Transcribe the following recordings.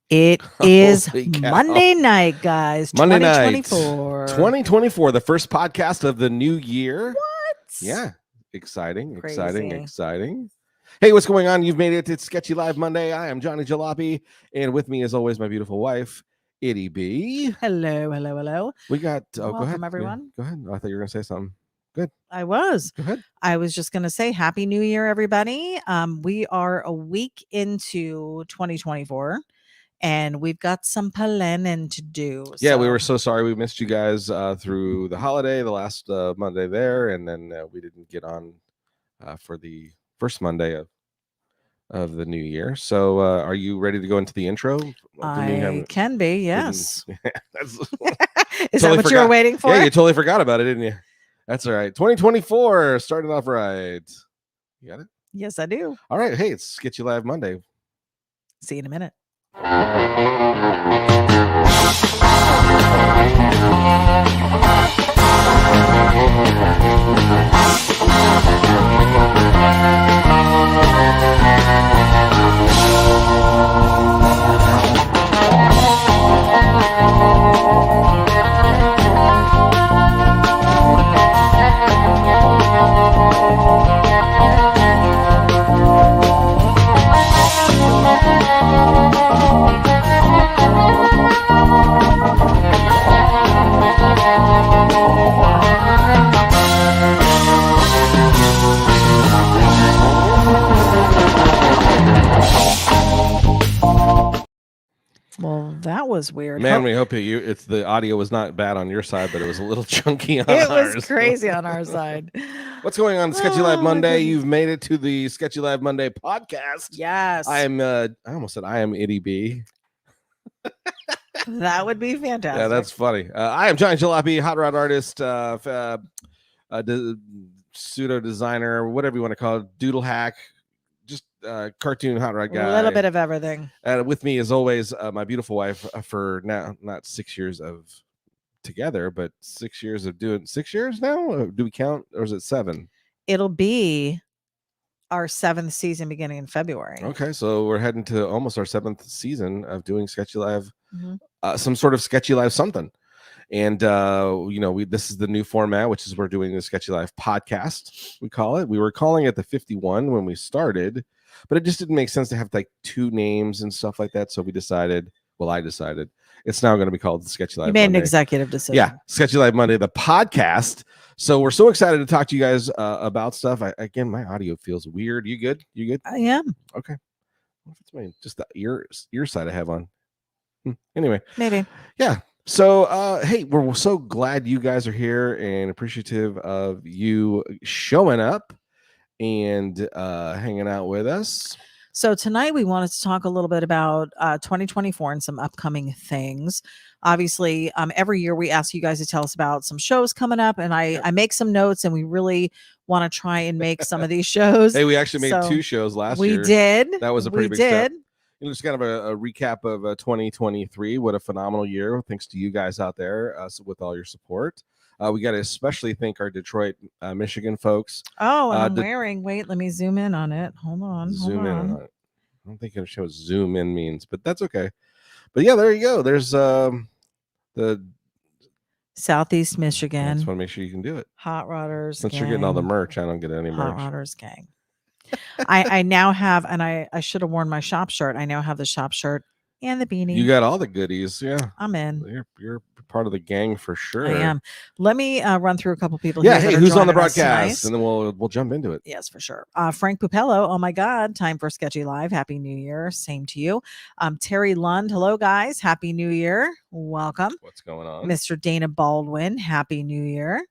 It is Holy cow. Monday night, guys. Monday night, 2024. 2024, the first podcast of the new year. What? Yeah. Exciting, Crazy. exciting. Hey, what's going on? You've made it to Sketchy Live Monday. I am Johnny Jalopy, and with me, as always, my beautiful wife, ity-B. Hello. We got, Welcome, go ahead. everyone. Yeah, go ahead. I thought you were going to say something. Good. I was. Go ahead. I was just going to say Happy New Year, everybody. We are a week into 2024. And we've got some planning to do. Yeah, we were so sorry we missed you guys through the holiday, the last Monday there, and then we didn't get on for the first Monday of the new year. So are you ready to go into the intro? I can be, yes. Is Totally that what you were waiting for? Yeah, you totally forgot about it, didn't you? That's all right. 2024 started off right. You got it? Yes, I do. All right. Hey, it's Sketchy Live Monday. See you in a minute. Well, that was weird. Man, we hope it's the audio was not bad on your side, but it was a little chunky on it ours. It was crazy on our side. What's going on, Sketchy Live Monday? You've made it to the Sketchy Live Monday podcast. Yes. I almost said I am ity-B. That would be fantastic. Yeah, that's funny. I am Johnny Jalopy, hot rod artist, pseudo designer, whatever you want to call it, doodle hack, just cartoon hot rod guy. A little bit of everything. With me, as always, my beautiful wife for now, not 6 years of together, but 6 years of doing 6 years now. Do we count, or is it 7? It'll be our 7th season beginning in February. Okay, so we're heading to almost our 7th season of doing Sketchy Live, some sort of Sketchy Live something. And this is the new format, which is we're doing the Sketchy Live podcast. We call it. We were calling it the 51 when we started, but it just didn't make sense to have like 2 names and stuff like that. So we decided. Well, I decided it's now going to be called the Sketchy Live. You made Monday. An executive decision. Yeah, Sketchy Live Monday, the podcast. So we're so excited to talk to you guys about stuff. Again, my audio feels weird. You good? You good? I am. Okay. What if it's my just the ear side I have on? Anyway, maybe. Yeah. So, hey, we're so glad you guys are here and appreciative of you showing up and hanging out with us. So tonight we wanted to talk a little bit about 2024 and some upcoming things. Obviously, every year we ask you guys to tell us about some shows coming up, and I make some notes, and we really want to try and make some of these shows. Hey, we actually made 2 shows last year. We did. That was a pretty big step. Just kind of a recap of 2023. What a phenomenal year. Thanks to you guys out there with all your support. We got to especially thank our Detroit, Michigan folks. Oh, and I'm wearing, wait, let me zoom in on it. Hold on. Zoom in on it. I don't think it shows zoom in means, but that's okay. But yeah, there you go. There's the Southeast Michigan. I just want to make sure you can do it. Hot Rodders. Since you're getting all the merch, I don't get any merch. Hot Rodders gang. I now have, and I should have worn my shop shirt. I now have the shop shirt and the beanie. You got all the goodies. Yeah. I'm in. You're part of the gang for sure. I am. Let me run through a couple people here. Yeah, hey, who's on the broadcast? And then we'll jump into it. Yes, for sure. Frank Pupello. Oh my God. Time for Sketchy Live. Happy New Year. Same to you. Terry Lund. Hello, guys. Happy New Year. Welcome. What's going on? Mr. Dana Baldwin. Happy New Year.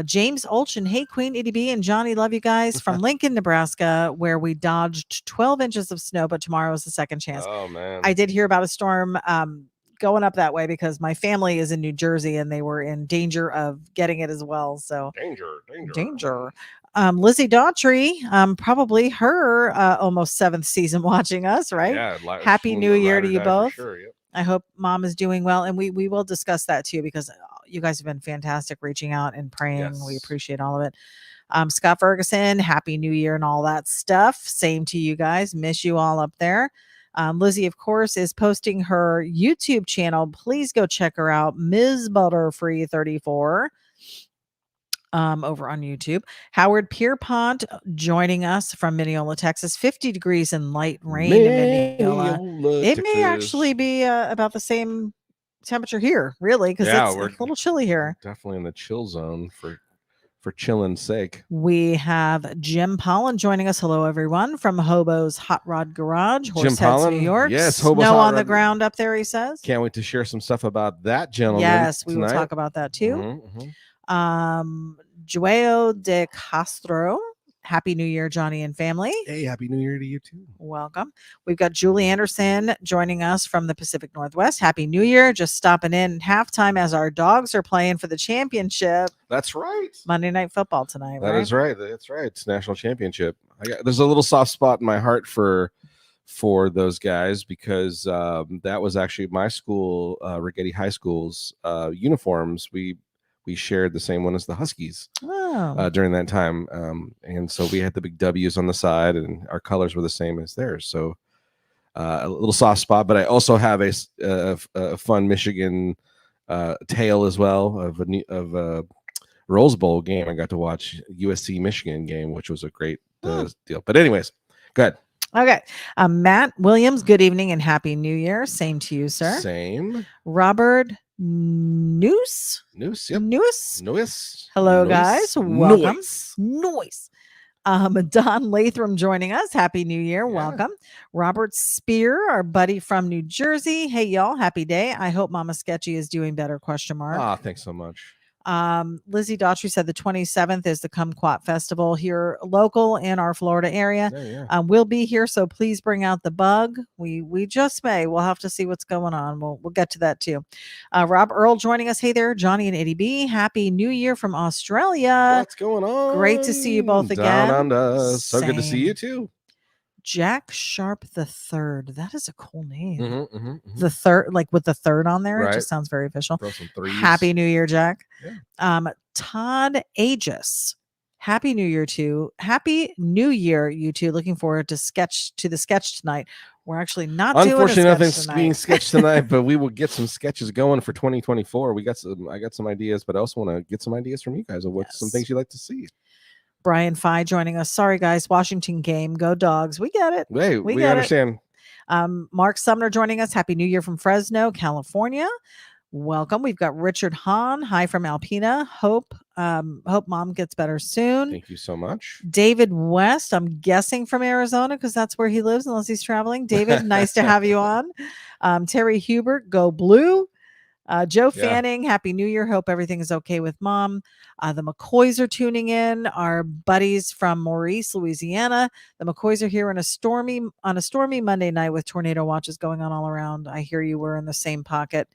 James Olchin, hey Queen ity-B and Johnny, love you guys from Lincoln, Nebraska, where we dodged 12 inches of snow, but tomorrow is the second chance. Oh man, I did hear about a storm going up that way because my family is in New Jersey and they were in danger of getting it as well. So danger. Lizzie Daughtry, probably her almost 7th season watching us, right? Yeah. Happy New Year to you both. Sure, yep. I hope mom is doing well, and we will discuss that too because you guys have been fantastic reaching out and praying. Yes. We appreciate all of it. Scott Ferguson, Happy New Year and all that stuff. Same to you guys. Miss you all up there. Lizzie, of course, is posting her YouTube channel. Please go check her out, Ms. Butterfree 34. Over on YouTube. Howard Pierpont joining us from Mineola, Texas. 50 degrees and light rain in Mineola. It may actually be about the same temperature here, really, because it's a little chilly here. Definitely in the chill zone for chilling's sake. We have Jim Pollan joining us. Hello, everyone, from Hobo's Hot Rod Garage, Horseheads, New York. Yes, Hobo's Snow on the ground up there, he says. Can't wait to share some stuff about that gentleman. Yes, we tonight. will talk about that too. Joao de Castro. Happy New Year, Johnny and family. Hey, Happy New Year to you too. Welcome. We've got Julie Anderson joining us from the Pacific Northwest. Happy New Year. Just stopping in halftime as our dogs are playing for the championship. That's right. Monday Night Football tonight. That is right. That's right. It's national championship. There's a little soft spot in my heart for those guys because that was actually my school, Rigetti High School's uniforms. We shared the same one as the Huskies during that time. And so we had the big W's on the side and our colors were the same as theirs. So a little soft spot, but I also have a fun Michigan tale as well of a Rose Bowl game. I got to watch USC Michigan game, which was a great deal. But anyways, go ahead. Okay. Matt Williams, good evening and Happy New Year. Same to you, sir. Same. Robert Noose. Yep. Noose. Hello, guys. Welcome. Noise. Don Latham joining us. Happy New Year. Yeah. Welcome. Robert Spear, our buddy from New Jersey. Hey, y'all. Happy day. I hope Mama Sketchy is doing better. ? Thanks so much. Lizzie Daughtry said the 27th is the Kumquat Festival here local in our Florida area. Yeah. We'll be here, so please bring out the bug. We just may. We'll have to see what's going on. We'll get to that too. Rob Earl joining us. Hey there, Johnny and ity-B. Happy New Year from Australia. What's going on? Great to see you both again. Down under. So good to see you too. Jack Sharp the Third. That is a cool name. Mm-hmm. The third, like with the third on there. Right. It just sounds very official. Throw some threes. Happy New Year, Jack. Yeah. Todd Aegis. Happy New Year to Happy New Year, you two. Looking forward to the sketch tonight. We're actually not doing unfortunately nothing's tonight. Being sketched tonight, but we will get some sketches going for 2024. I got some ideas, but I also want to get some ideas from you guys of some things you'd like to see. Brian Fye joining us. Sorry, guys. Washington game. Go Dogs. We get it. Hey, we understand. Mark Sumner joining us. Happy New Year from Fresno, California. Welcome. We've got Richard Hahn. Hi from Alpena. Hope mom gets better soon. Thank you so much. David West. I'm guessing from Arizona because that's where he lives unless he's traveling. David, nice to have you on. Terry Hubert. Go Blue. Joe Fanning, Happy New Year. Hope everything is okay with mom. The McCoys are tuning in. Our buddies from Maurice, Louisiana. The McCoys are here on a stormy Monday night with tornado watches going on all around. I hear you were in the same pocket.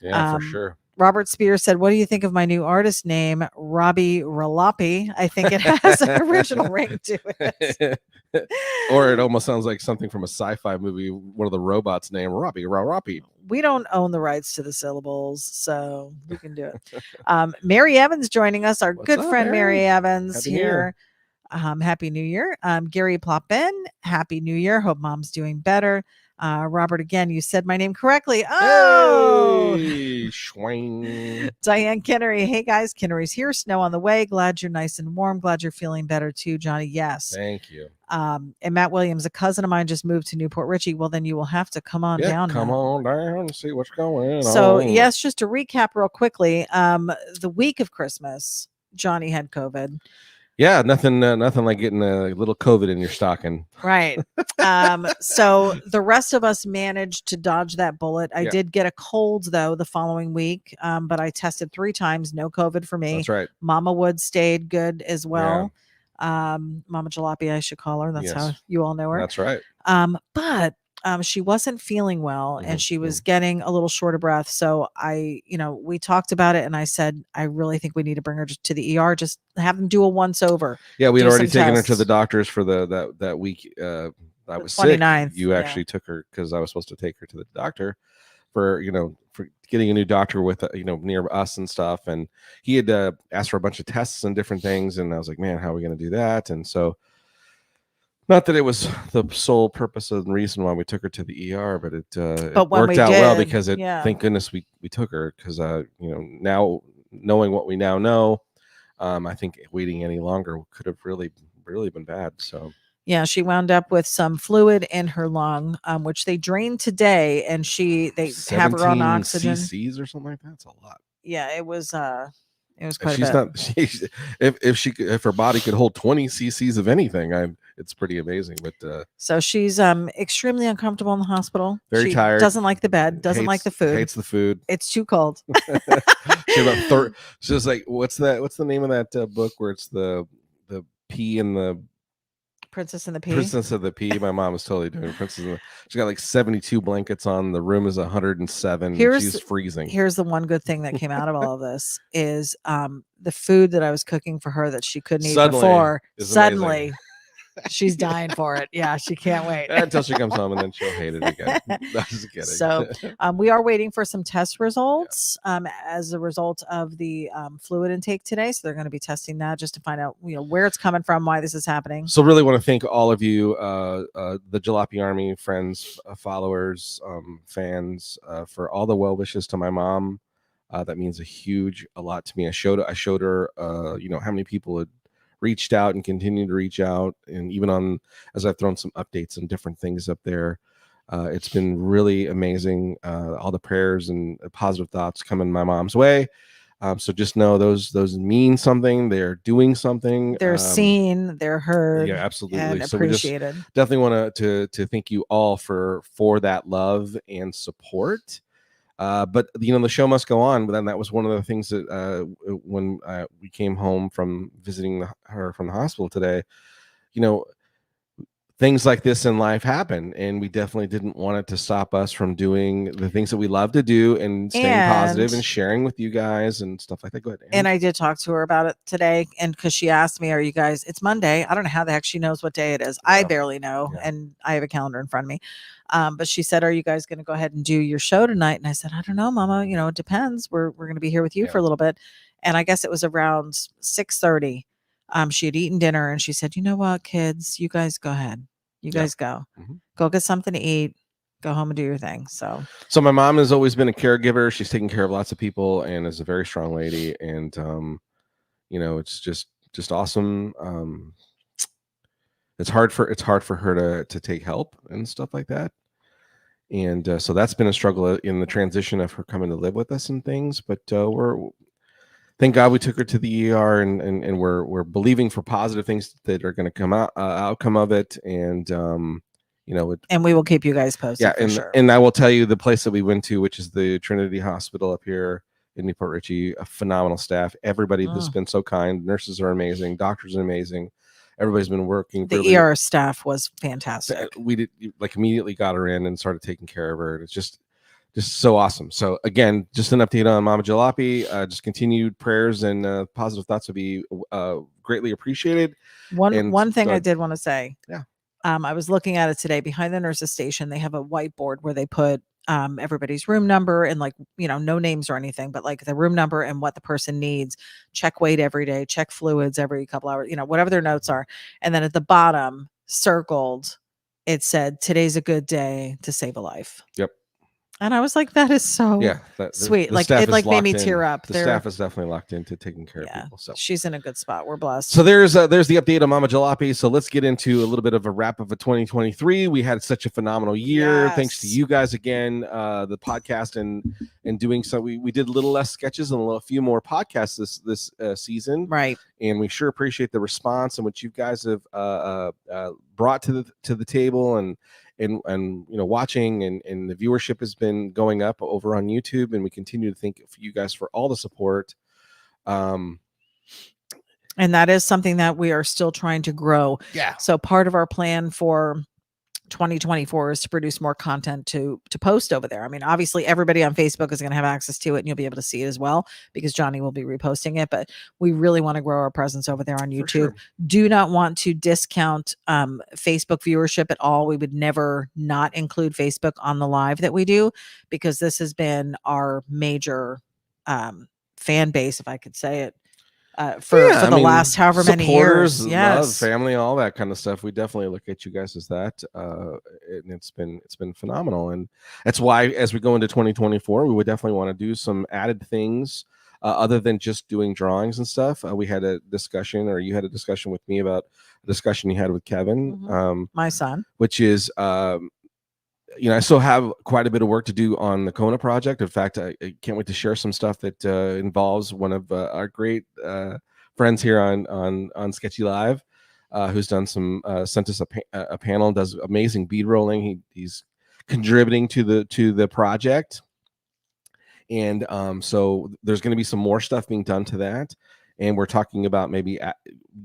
Yeah, for sure. Robert Spears said, what do you think of my new artist name, Robbie Jalopy? I think it has an original ring to it. Or it almost sounds like something from a sci-fi movie, one of the robots named Robbie. We don't own the rights to the syllables, so we can do it. Mary Evans joining us, our good friend Mary Evans Happy here. Happy New Year. Gary Ploppen, Happy New Year. Hope mom's doing better. Robert, again, you said my name correctly. Oh, hey, Schwing. Diane Kennery. Hey, guys. Kennery's here. Snow on the way. Glad you're nice and warm. Glad you're feeling better, too, Johnny. Yes. Thank you. And Matt Williams, a cousin of mine, just moved to Newport Richey. Well, then you will have to come on down. Come on down and see what's going on. So, yes, just to recap real quickly, the week of Christmas, Johnny had COVID. Yeah, nothing like getting a little COVID in your stocking. Right. So the rest of us managed to dodge that bullet. I did get a cold, though, the following week, but I tested 3 times. No COVID for me. That's right. Mama Wood stayed good as well. Yeah. Mama Jalopy, I should call her. That's how you all know her. That's right. But she wasn't feeling well and she was getting a little short of breath. So we talked about it and I said, I really think we need to bring her to the ER. Just have them do a once over. Yeah. We'd already taken her to the doctors for that week. I was 29th, sick. You actually took her because I was supposed to take her to the doctor for getting a new doctor with, near us and stuff. And he had asked for a bunch of tests and different things. And I was like, man, how are we going to do that? And so Not that it was the sole purpose and reason why we took her to the ER, but it But when worked we out well did, because yeah. thank goodness we took her, because now knowing what we now know, I think waiting any longer could have really been bad. So Yeah, she wound up with some fluid in her lung, which they drained today, and they have her on 17 oxygen. cc's or something like that. That's a lot. Yeah, it was If quite a she's bit. not, if her body could hold 20 cc's of anything, it's pretty amazing. But So she's extremely uncomfortable in the hospital. very She tired. doesn't like the bed, doesn't like the food. Hates the food. It's too cold. She about she's like, what's the name of that book where it's the pea and the Princess and the Pea. Princess of the Pea? My mom was totally doing she got like 72 blankets on. The room is 107. She's freezing. Here's the one good thing that came out of all of this is the food that I was cooking for her that she couldn't eat before. Suddenly she's dying for it. Yeah, she can't wait until she comes home, and then she'll hate it again. No, just kidding. So we are waiting for some test results as a result of the fluid intake today. So they're going to be testing that just to find out where it's coming from, why this is happening. So really want to thank all of you, the Jalopy Army friends, followers, fans, for all the well wishes to my mom. That means a lot to me. I showed her how many people had reached out and continue to reach out, and even as I've thrown some updates and different things up there, it's been really amazing. All the prayers and positive thoughts coming my mom's way. So just know those mean something. They're doing something. They're seen, they're heard, yeah, absolutely, and so appreciated. We just definitely want to thank you all for that love and support. But the show must go on. But then that was one of the things that when we came home from visiting her from the hospital today, things like this in life happen, and we definitely didn't want it to stop us from doing the things that we love to do and staying positive and sharing with you guys and stuff like that. Go ahead. And I did talk to her about it today, and because she asked me, are you guys, it's Monday, I don't know how the heck she knows what day it is. I barely know, and I have a calendar in front of me, but she said, are you guys going to go ahead and do your show tonight? And I said, I don't know, Mama, it depends. We're going to be here with you for a little bit. And I guess it was around 6:30. She had eaten dinner, and she said, you know what, kids, you guys go ahead. You guys go. Go get something to eat. Go home and do your thing. So my mom has always been a caregiver. She's taken care of lots of people and is a very strong lady. And it's just awesome. It's hard for her to take help and stuff like that. And so that's been a struggle in the transition of her coming to live with us and things. But thank God we took her to the ER, and we're believing for positive things that are going to come out outcome of it. And and we will keep you guys posted. Yeah, and sure. And I will tell you, the place that we went to, which is the Trinity Hospital up here in Newport Richey, a phenomenal staff. Everybody has been so kind. Nurses are amazing. Doctors are amazing. Everybody's been working. The ER staff was fantastic. We did immediately got her in and started taking care of her. It's just so awesome. So again, just an update on Mama Jalopy. Just continued prayers and positive thoughts would be greatly appreciated. One thing I did want to say. Yeah. I was looking at it today. Behind the nurses station, they have a whiteboard where they put everybody's room number and no names or anything, but like the room number and what the person needs. Check weight every day. Check fluids every couple hours. Whatever their notes are. And then at the bottom, circled, it said, "Today's a good day to save a life." Yep. And I was like, that is so sweet. It made me tear up. The staff is definitely locked into taking care of people. So she's in a good spot. We're blessed. So there's the update on Mama Jalopy. So let's get into a little bit of a wrap of 2023. We had such a phenomenal year. Yes. Thanks to you guys again, the podcast and doing so. We did a little less sketches and a few more podcasts this season. Right. And we sure appreciate the response and what you guys have brought to the table and watching, and the viewership has been going up over on YouTube, and we continue to thank you guys for all the support. And that is something that we are still trying to grow. Yeah. So part of our plan for 2024 is to produce more content to post over there. I mean, obviously everybody on Facebook is going to have access to it, and you'll be able to see it as well because Johnny will be reposting it, but we really want to grow our presence over there on YouTube. Sure. Do not want to discount Facebook viewership at all. We would never not include Facebook on the live that we do, because this has been our major fan base, if I could say it, for the last however many supporters, years. love, Yes. family, all that kind of stuff. We definitely look at you guys as that, and it's been phenomenal. And that's why, as we go into 2024, we would definitely want to do some added things other than just doing drawings and stuff. We had a discussion, or you had a discussion with me about a discussion you had with Kevin, my son, which is I still have quite a bit of work to do on the Kona project. In fact, I can't wait to share some stuff that involves one of our great friends here on Sketchy Live, who's done some sent us a panel, does amazing bead rolling. He's contributing to the project, and so there's going to be some more stuff being done to that. And we're talking about maybe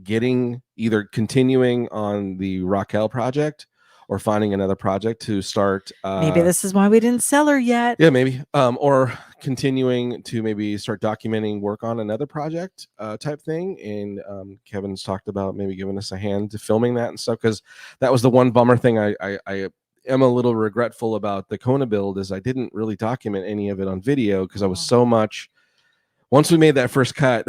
getting either continuing on the Raquel project or finding another project to start. Maybe this is why we didn't sell her yet. Yeah, maybe. Or continuing to maybe start documenting work on another project type thing. And Kevin's talked about maybe giving us a hand to filming that and stuff, because that was the one bummer thing I am a little regretful about the Kona build, is I didn't really document any of it on video because I was so much. Once we made that first cut,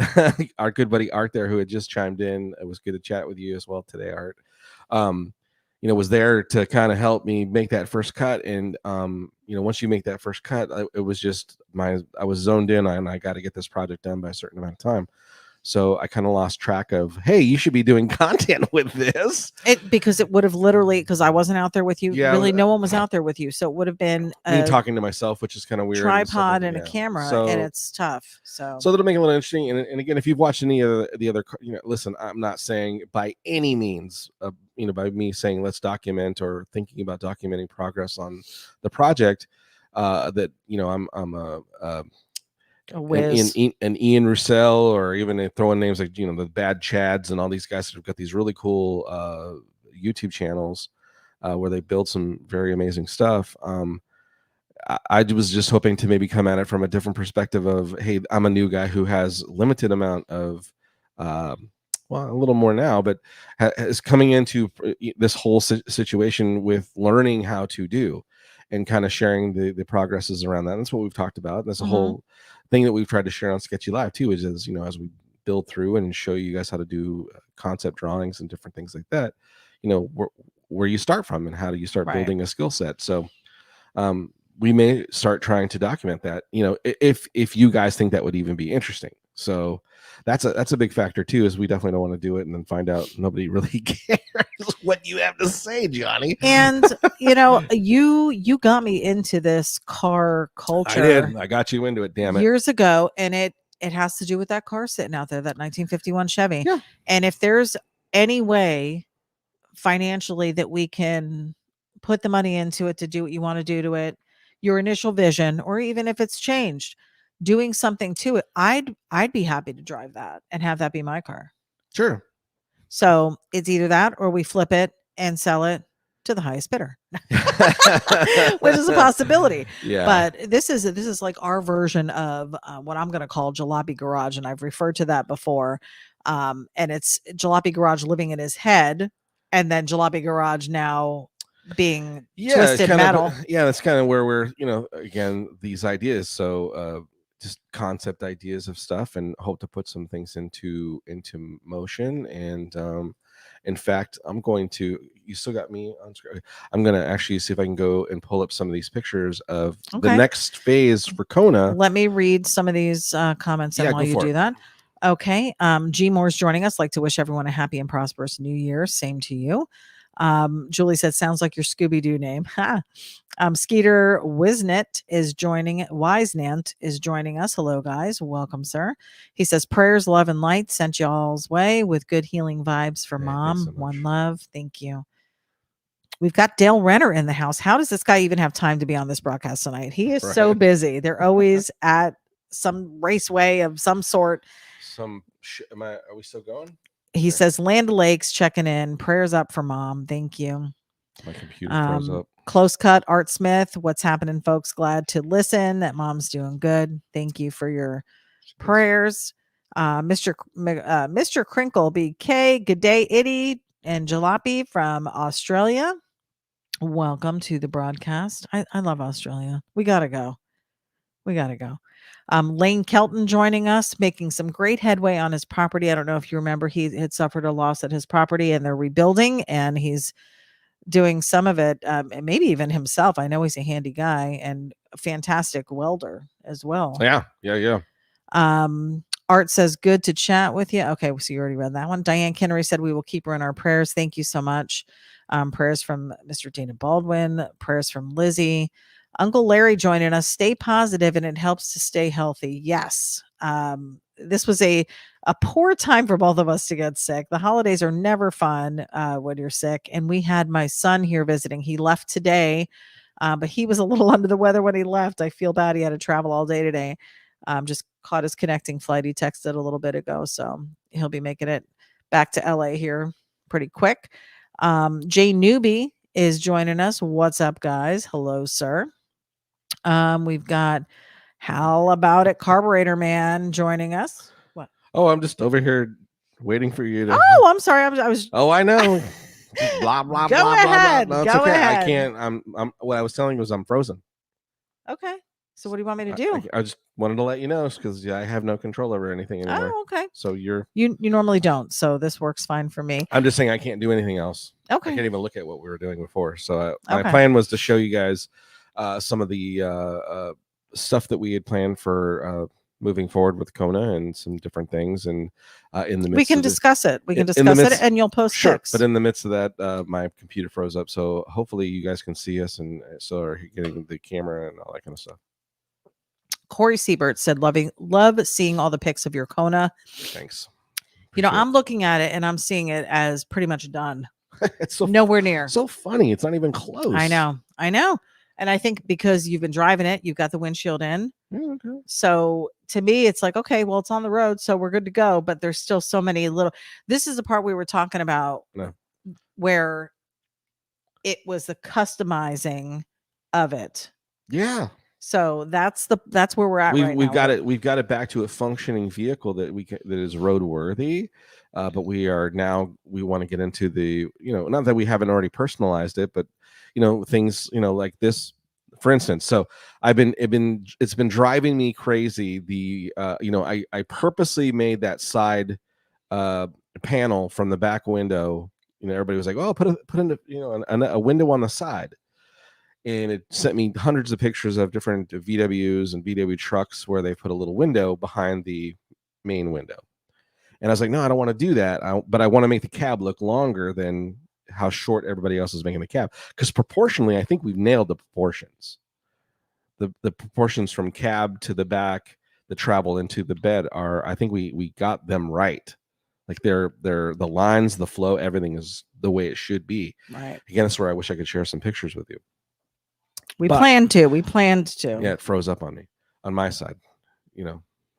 our good buddy Art there, who had just chimed in, it was good to chat with you as well today, Art. Was there to kind of help me make that first cut. And once you make that first cut, it was just I was zoned in, and I got to get this project done by a certain amount of time. So I kind of lost track of, hey, you should be doing content with this. Because it would have literally, because I wasn't out there with you. Yeah, really, no one was out there with you. So it would have been me talking to myself, which is kind of weird. Tripod and a camera, and it's tough. So that'll make it a little interesting. And again, if you've watched any of the other, listen, I'm not saying by any means, by me saying let's document or thinking about documenting progress on the project, that I'm a an Ian Roussel, or even throwing names like the Bad Chads and all these guys that have got these really cool YouTube channels where they build some very amazing stuff. I was just hoping to maybe come at it from a different perspective of, hey, I'm a new guy who has limited amount of a little more now, but is coming into this whole situation with learning how to do and kind of sharing the progresses around that. And that's what we've talked about. And that's a whole thing that we've tried to share on Sketchy Live too, is as we build through and show you guys how to do concept drawings and different things like that, where you start from and how do you start building a skill set. So we may start trying to document that, if you guys think that would even be interesting. So that's a big factor too, is we definitely don't want to do it and then find out nobody really cares what you have to say, Johnny. And you got me into this car culture. I did. I got you into it. Damn it. Years ago, and it has to do with that car sitting out there, that 1951 Chevy. Yeah. And if there's any way financially that we can put the money into it to do what you want to do to it, your initial vision, or even if it's changed, doing something to it, I'd be happy to drive that and have that be my car. Sure. So it's either that or we flip it and sell it to the highest bidder, which is a possibility. Yeah. But this is like our version of what I'm going to call Jalopy Garage, and I've referred to that before. And it's Jalopy Garage living in his head, and then Jalopy Garage now being twisted metal. That's kind of where we're, again, these ideas. So just concept ideas of stuff, and hope to put some things into motion. And in fact, you still got me on screen. I'm going to actually see if I can go and pull up some of these pictures of the next phase for Kona. Let me read some of these comments while you do that. Okay. G Moore's joining us. Like to wish everyone a happy and prosperous new year. Same to you. Julie said, sounds like your Scooby-Doo name. Skeeter Wisnant is joining us. Hello, guys. Welcome, sir. He says, prayers, love, and light sent y'all's way with good healing vibes for mom. So one love. Thank you. We've got Dale Renner in the house. How does this guy even have time to be on this broadcast tonight? He is so busy. They're always at some raceway of some sort. Are we still going? He says, Land Lakes checking in. Prayers up for mom. Thank you. My computer froze up. Close cut, Art Smith. What's happening, folks? Glad to listen that mom's doing good. Thank you for your prayers. Mr. Crinkle BK. Good day, Itty and Jalopy from Australia. Welcome to the broadcast. I love Australia. We got to go. We got to go. Lane Kelton joining us, making some great headway on his property. I don't know if you remember, he had suffered a loss at his property and they're rebuilding, and he's doing some of it, and maybe even himself. I know he's a handy guy and a fantastic welder as well. Yeah. Art says, good to chat with you. Okay, so you already read that one. Diane Kennery said, we will keep her in our prayers. Thank you so much. Prayers from Mr. Dana Baldwin, prayers from Lizzie. Uncle Larry joining us. Stay positive and it helps to stay healthy. Yes. This was a poor time for both of us to get sick. The holidays are never fun when you're sick. And we had my son here visiting. He left today, but he was a little under the weather when he left. I feel bad. He had to travel all day today. Just caught his connecting flight. He texted a little bit ago. So he'll be making it back to LA here pretty quick. Jay Newby is joining us. What's up, guys? Hello, sir. We've got How About It Carburetor Man joining us. What? Oh, I'm just over here waiting for you to. Oh, I'm sorry. I was. Oh, I know. Blah blah Go blah ahead. blah blah. No, it's Go okay. ahead. I can't. I'm. What I was telling you was I'm frozen. Okay. So what do you want me to do? I just wanted to let you know because I have no control over anything anymore. Oh, okay. So you normally don't. So this works fine for me. I'm just saying I can't do anything else. Okay. I can't even look at what we were doing before. So my Okay. plan was to show you guys some of the stuff that we had planned for moving forward with Kona and some different things. And in the midst we can of discuss it. We can in the discuss midst- it, and you'll post Sure, pics. but in the midst of that, my computer froze up. So hopefully you guys can see us and so are getting the camera and all that kind of stuff. Corey Siebert said, love seeing all the pics of your Kona. Thanks. I'm looking at it and I'm seeing it as pretty much done. It's so nowhere near. So funny. It's not even close. I know. And I think because you've been driving it, you've got the windshield in. Okay. So to me, it's like, okay, well, it's on the road, so we're good to go. But there's still so many little. This is the part we were talking about where it was the customizing of it. Yeah. So that's where we're at right now. We've got it back to a functioning vehicle that that is roadworthy. But we want to get into the, not that we haven't already personalized it, but things, like this, for instance. So it's been driving me crazy. I purposely made that side panel from the back window. Everybody was like, oh, put in a window on the side. And it sent me hundreds of pictures of different VWs and VW trucks where they put a little window behind the main window. And I was like, no, I don't want to do that. But I want to make the cab look longer than how short everybody else is making the cab. Because proportionally, I think we've nailed the proportions. The proportions from cab to the back, the travel into the bed I think we got them right. Like they're the lines, the flow, everything is the way it should be. Right. Again, that's where I wish I could share some pictures with you. We planned to. Yeah, it froze up on me, on my side.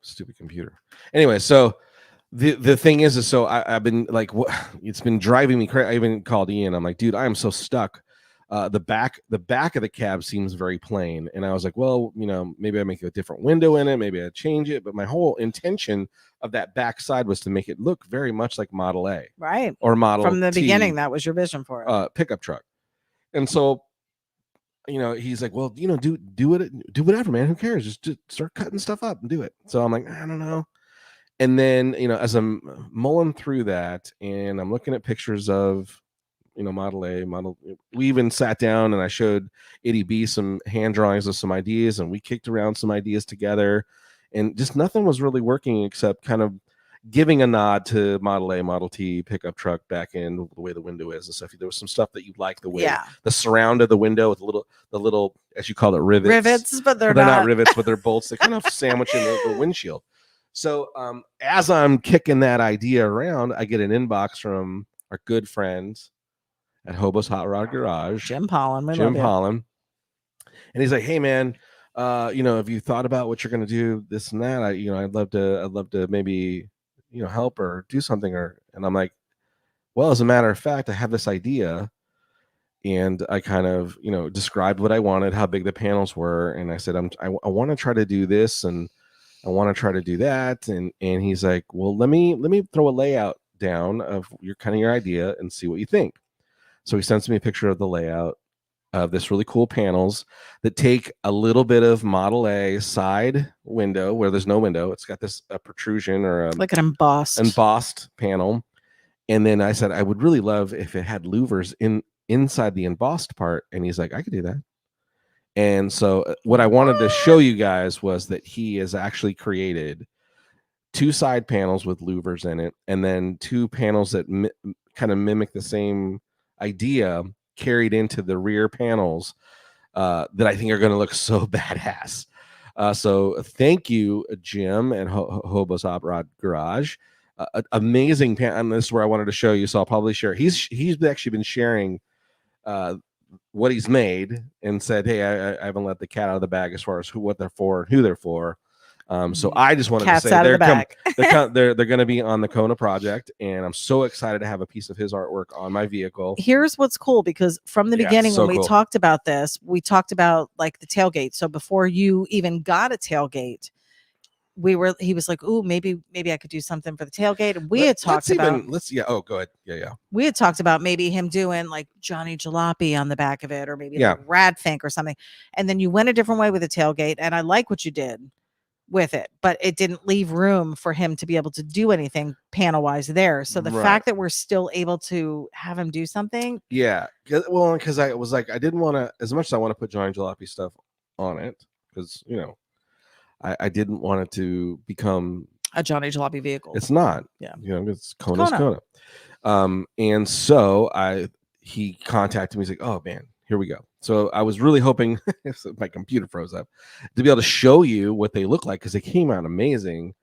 Stupid computer. Anyway, so the thing is so I've been like, what? It's been driving me crazy. I even called Ian. I'm like, dude, I am so stuck. The back of the cab seems very plain, and I was like, well, maybe I make a different window in it. Maybe I change it. But my whole intention of that back side was to make it look very much like Model A, right? Or Model from the T, beginning. That was your vision for it. Pickup truck, and so. He's like, well, do it, do whatever, man. Who cares? Just start cutting stuff up and do it. So I'm like, I don't know. And then, as I'm mulling through that and I'm looking at pictures of, Model A, we even sat down and I showed ity-B some hand drawings of some ideas and we kicked around some ideas together and just nothing was really working except kind of giving a nod to Model A, Model T, pickup truck back end, the way the window is and stuff. There was some stuff that you like the way the surround of the window with the little, as you call it, rivets. But they're not rivets, but they're bolts. They kind of sandwich in the windshield. So as I'm kicking that idea around, I get an inbox from our good friends at Hobo's Hot Rod Garage, Jim Pollan. And he's like, hey man, have you thought about what you're going to do, this and that? I'd love to maybe help or do something, and I'm like, well, as a matter of fact, I have this idea, and I kind of described what I wanted, how big the panels were, and I said I want to try to do this and I want to try to do that, and he's like, well, let me throw a layout down of your idea and see what you think. So he sends me a picture of the layout, of this really cool panels that take a little bit of Model A side window where there's no window. It's got this protrusion or like an embossed panel. And then I said, I would really love if it had louvers inside the embossed part. And he's like, I could do that. And so what I wanted to show you guys was that he has actually created 2 side panels with louvers in it, and then 2 panels that kind of mimic the same idea carried into the rear panels that I think are going to look so badass. So thank you, Jim and Hobo's Hot Rod Garage. Amazing pan. And this is where I wanted to show you, so I'll probably share. He's actually been sharing what he's made and said, hey, I haven't let the cat out of the bag as far as what they're for and who they're for. So I just wanted to say they're going to be on the Kona project, and I'm so excited to have a piece of his artwork on my vehicle. Here's what's cool, because from the beginning, when we talked about this, we talked about like the tailgate. So before you even got a tailgate, he was like, ooh, maybe I could do something for the tailgate. And we had talked about go ahead. Yeah. We had talked about maybe him doing like Johnny Jalopy on the back of it, or maybe like Radfink or something. And then you went a different way with the tailgate, and I like what you did with it, but it didn't leave room for him to be able to do anything panel wise there. So the fact that we're still able to have him do something. Yeah. Well, because I was like, I didn't want to, as much as I want to put Johnny Jalopy stuff on it, because, I didn't want it to become a Johnny Jalopy vehicle. It's not. Yeah. It's Kona's Kona. And so he contacted me. He's like, oh man, here we go. So I was really hoping my computer froze up to be able to show you what they look like, because they came out amazing.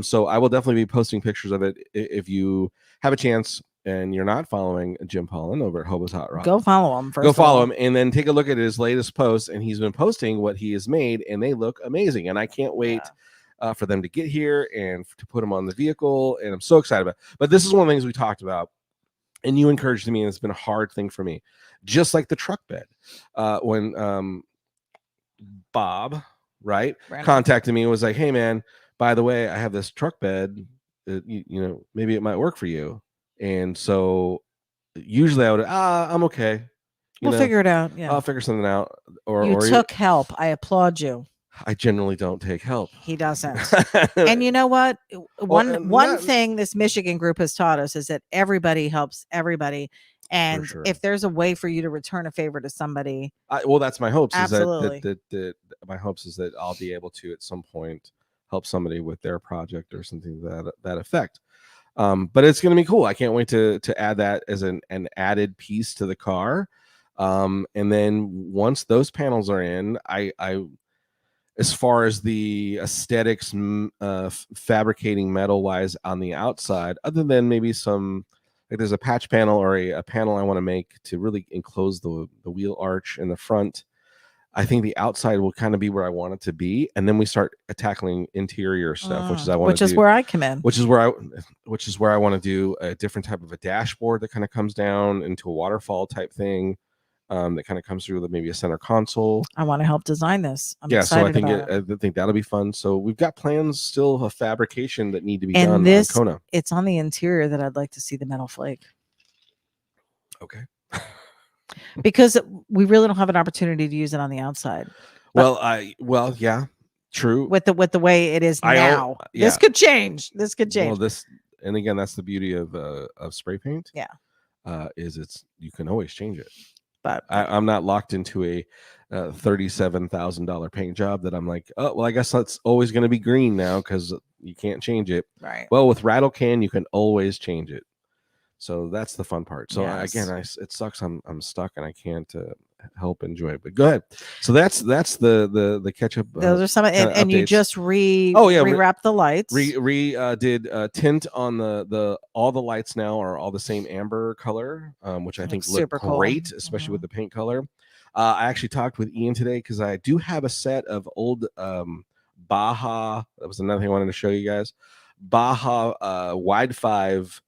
So I will definitely be posting pictures of it. If you have a chance and you're not following Jim Pollan over at Hobo's Hot Rod, go follow him first. Go follow him, and then take a look at his latest posts. And he's been posting what he has made, and they look amazing. And I can't wait for them to get here and to put them on the vehicle. And I'm so excited about it. But this is one of the things we talked about, and you encouraged me, and it's been a hard thing for me. Just like the truck bed, when Bob contacted me and was like, hey man, by the way, I have this truck bed, maybe it might work for you. And so usually I would I'm okay, we'll figure it out. I'll figure something out. Or you took help. I applaud you. I generally don't take help. He doesn't. And you know what? One thing this Michigan group has taught us is that everybody helps everybody. And if there's a way for you to return a favor to somebody, that's my hopes. Absolutely. Is that my hopes is that I'll be able to at some point help somebody with their project or something that effect. But it's going to be cool. I can't wait to add that as an added piece to the car. And then once those panels are in, I as far as the aesthetics, fabricating metal wise on the outside, other than maybe some, like there's a patch panel or a panel I want to make to really enclose the wheel arch in the front. I think the outside will kind of be where I want it to be, and then we start tackling interior stuff, which is where I come in. Which is where I want to do a different type of a dashboard that kind of comes down into a waterfall type thing, that kind of comes through with maybe a center console. I want to help design this. So I think that'll be fun. So we've got plans still of fabrication that need to be done on Kona. It's on the interior that I'd like to see the metal flake. Okay. Because we really don't have an opportunity to use it on the outside. Yeah, true. With the way it is now, this could change. Well, and again, that's the beauty of spray paint. Yeah, you can always change it. But I'm not locked into a $37,000 paint job that I'm like, oh well, I guess that's always going to be green now because you can't change it. Right. Well, with Rattle Can, you can always change it. So that's the fun part. So again, it sucks. I'm stuck and I can't help enjoy it. But go ahead. So that's the ketchup. Those are some, and you just rewrapped the lights. Did tint on the all the lights now are all the same amber color, which I think look great, cool. Especially with the paint color. I actually talked with Ian today because I do have a set of old Baja. That was another thing I wanted to show you guys. Baja Wide 5.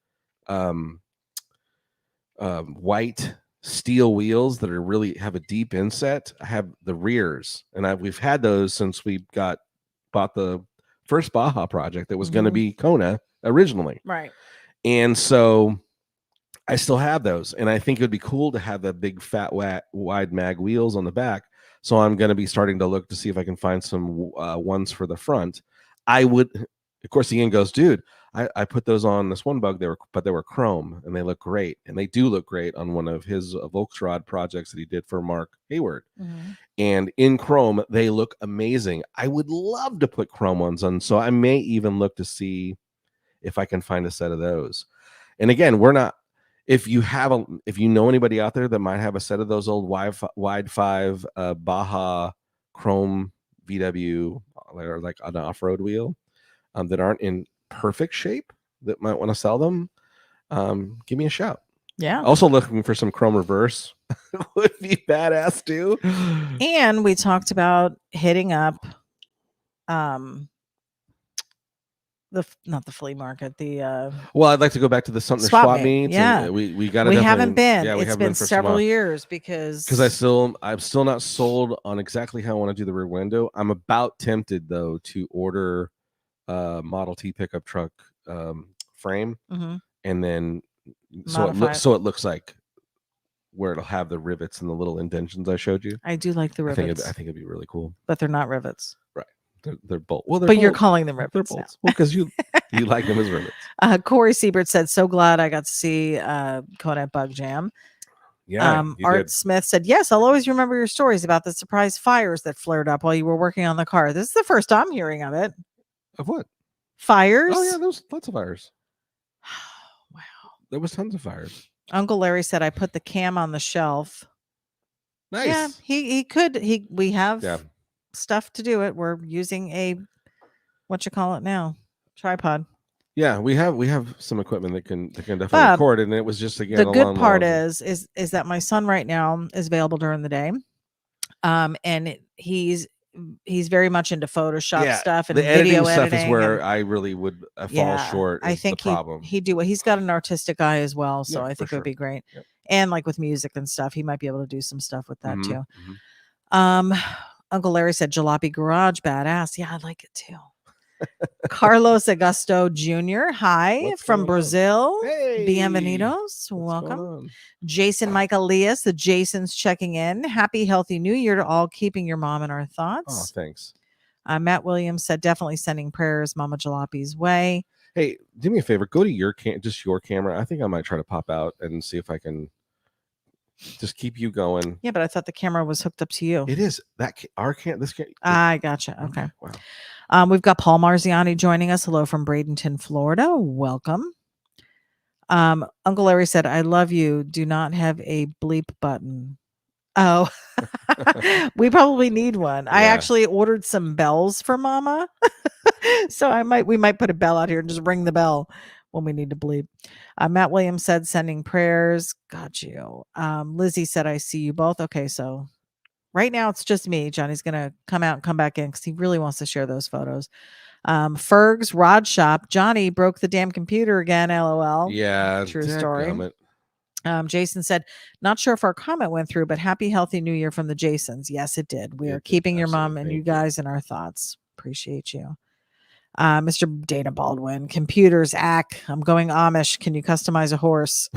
White steel wheels that are really have a deep inset. I have the rears, and we've had those since we bought the first Baja project that was going to be Kona originally, right? And so I still have those, and I think it would be cool to have the big fat wide mag wheels on the back. So I'm going to be starting to look to see if I can find some ones for the front. I would, of course, Ian goes, dude, I put those on this one bug. They were chrome, and they look great, and they do look great on one of his Volksrad projects that he did for Mark Hayward. Mm-hmm. And in chrome, they look amazing. I would love to put chrome ones on, so I may even look to see if I can find a set of those. And again, we're not. If you know anybody out there that might have a set of those old wide 5 Baja Chrome VW, or like an off-road wheel, that aren't in perfect shape, that might want to sell them, give me a shout. Yeah. Also looking for some chrome reverse would be badass too. And we talked about hitting up not the flea market, well, I'd like to go back to the Sumter swap meets. Yeah, we got. We haven't been. Yeah, it's been several years because I'm still not sold on exactly how I want to do the rear window. I'm about tempted though to order a Model T pickup truck frame, mm-hmm. and then so it looks like where it'll have the rivets and the little indentions I showed you. I do like the rivets. I think it'd be really cool, but they're not rivets. Right. They're bolts. Well, but you're calling them rivets. They're bolts. Well, because you like them as rivets. Corey Siebert said, "So glad I got to see Conan Bug Jam." Yeah. Art Smith said, "Yes, I'll always remember your stories about the surprise fires that flared up while you were working on the car. This is the first I'm hearing of it." Of what? Fires? Oh yeah, there was lots of fires. Wow. There was tons of fires. Uncle Larry said, "I put the cam on the shelf." Nice. Yeah, he could. We have stuff to do it. We're using a tripod. Yeah, we have some equipment that can definitely record, and it was just again the good part is that my son right now is available during the day, and he's very much into Photoshop stuff and the video editing stuff is where I really would fall short. I think he's got an artistic eye as well, so I think it would be great. Yep. And like with music and stuff, he might be able to do some stuff with that too. Mm-hmm. Uncle Larry said Jalopy Garage badass. Yeah, I like it too. Carlos Augusto Jr. Hi from Brazil. Hey, bienvenidos. Welcome. Jason Michael Elias, the Jason's checking in. Happy healthy new year to all, keeping your mom in our thoughts. Oh, thanks. Matt Williams said definitely sending prayers Mama Jalopy's way. Hey, do me a favor, go to your camera. I think I might try to pop out and see if I can just keep you going. Yeah, but I thought the camera was hooked up to you. It is. This can't. I gotcha. Okay. Wow. We've got Paul Marziani joining us. Hello from Bradenton, Florida. Welcome. Uncle Larry said, "I love you. Do not have a bleep button." Oh, we probably need one. Yeah. I actually ordered some bells for Mama. So we might put a bell out here and just ring the bell when we need to bleep. Matt Williams said, "Sending prayers." Got you. Lizzie said, "I see you both." Okay, so right now it's just me. Johnny's gonna come out and come back in because he really wants to share those photos. Ferg's Rod Shop. Johnny broke the damn computer again. LOL. Yeah, true story. Jason said, "Not sure if our comment went through, but happy healthy new year from the Jasons." Yes, it did. We are keeping your mom and you guys in our thoughts. Appreciate you. Mr. Dana Baldwin, computers, I'm going Amish. Can you customize a horse?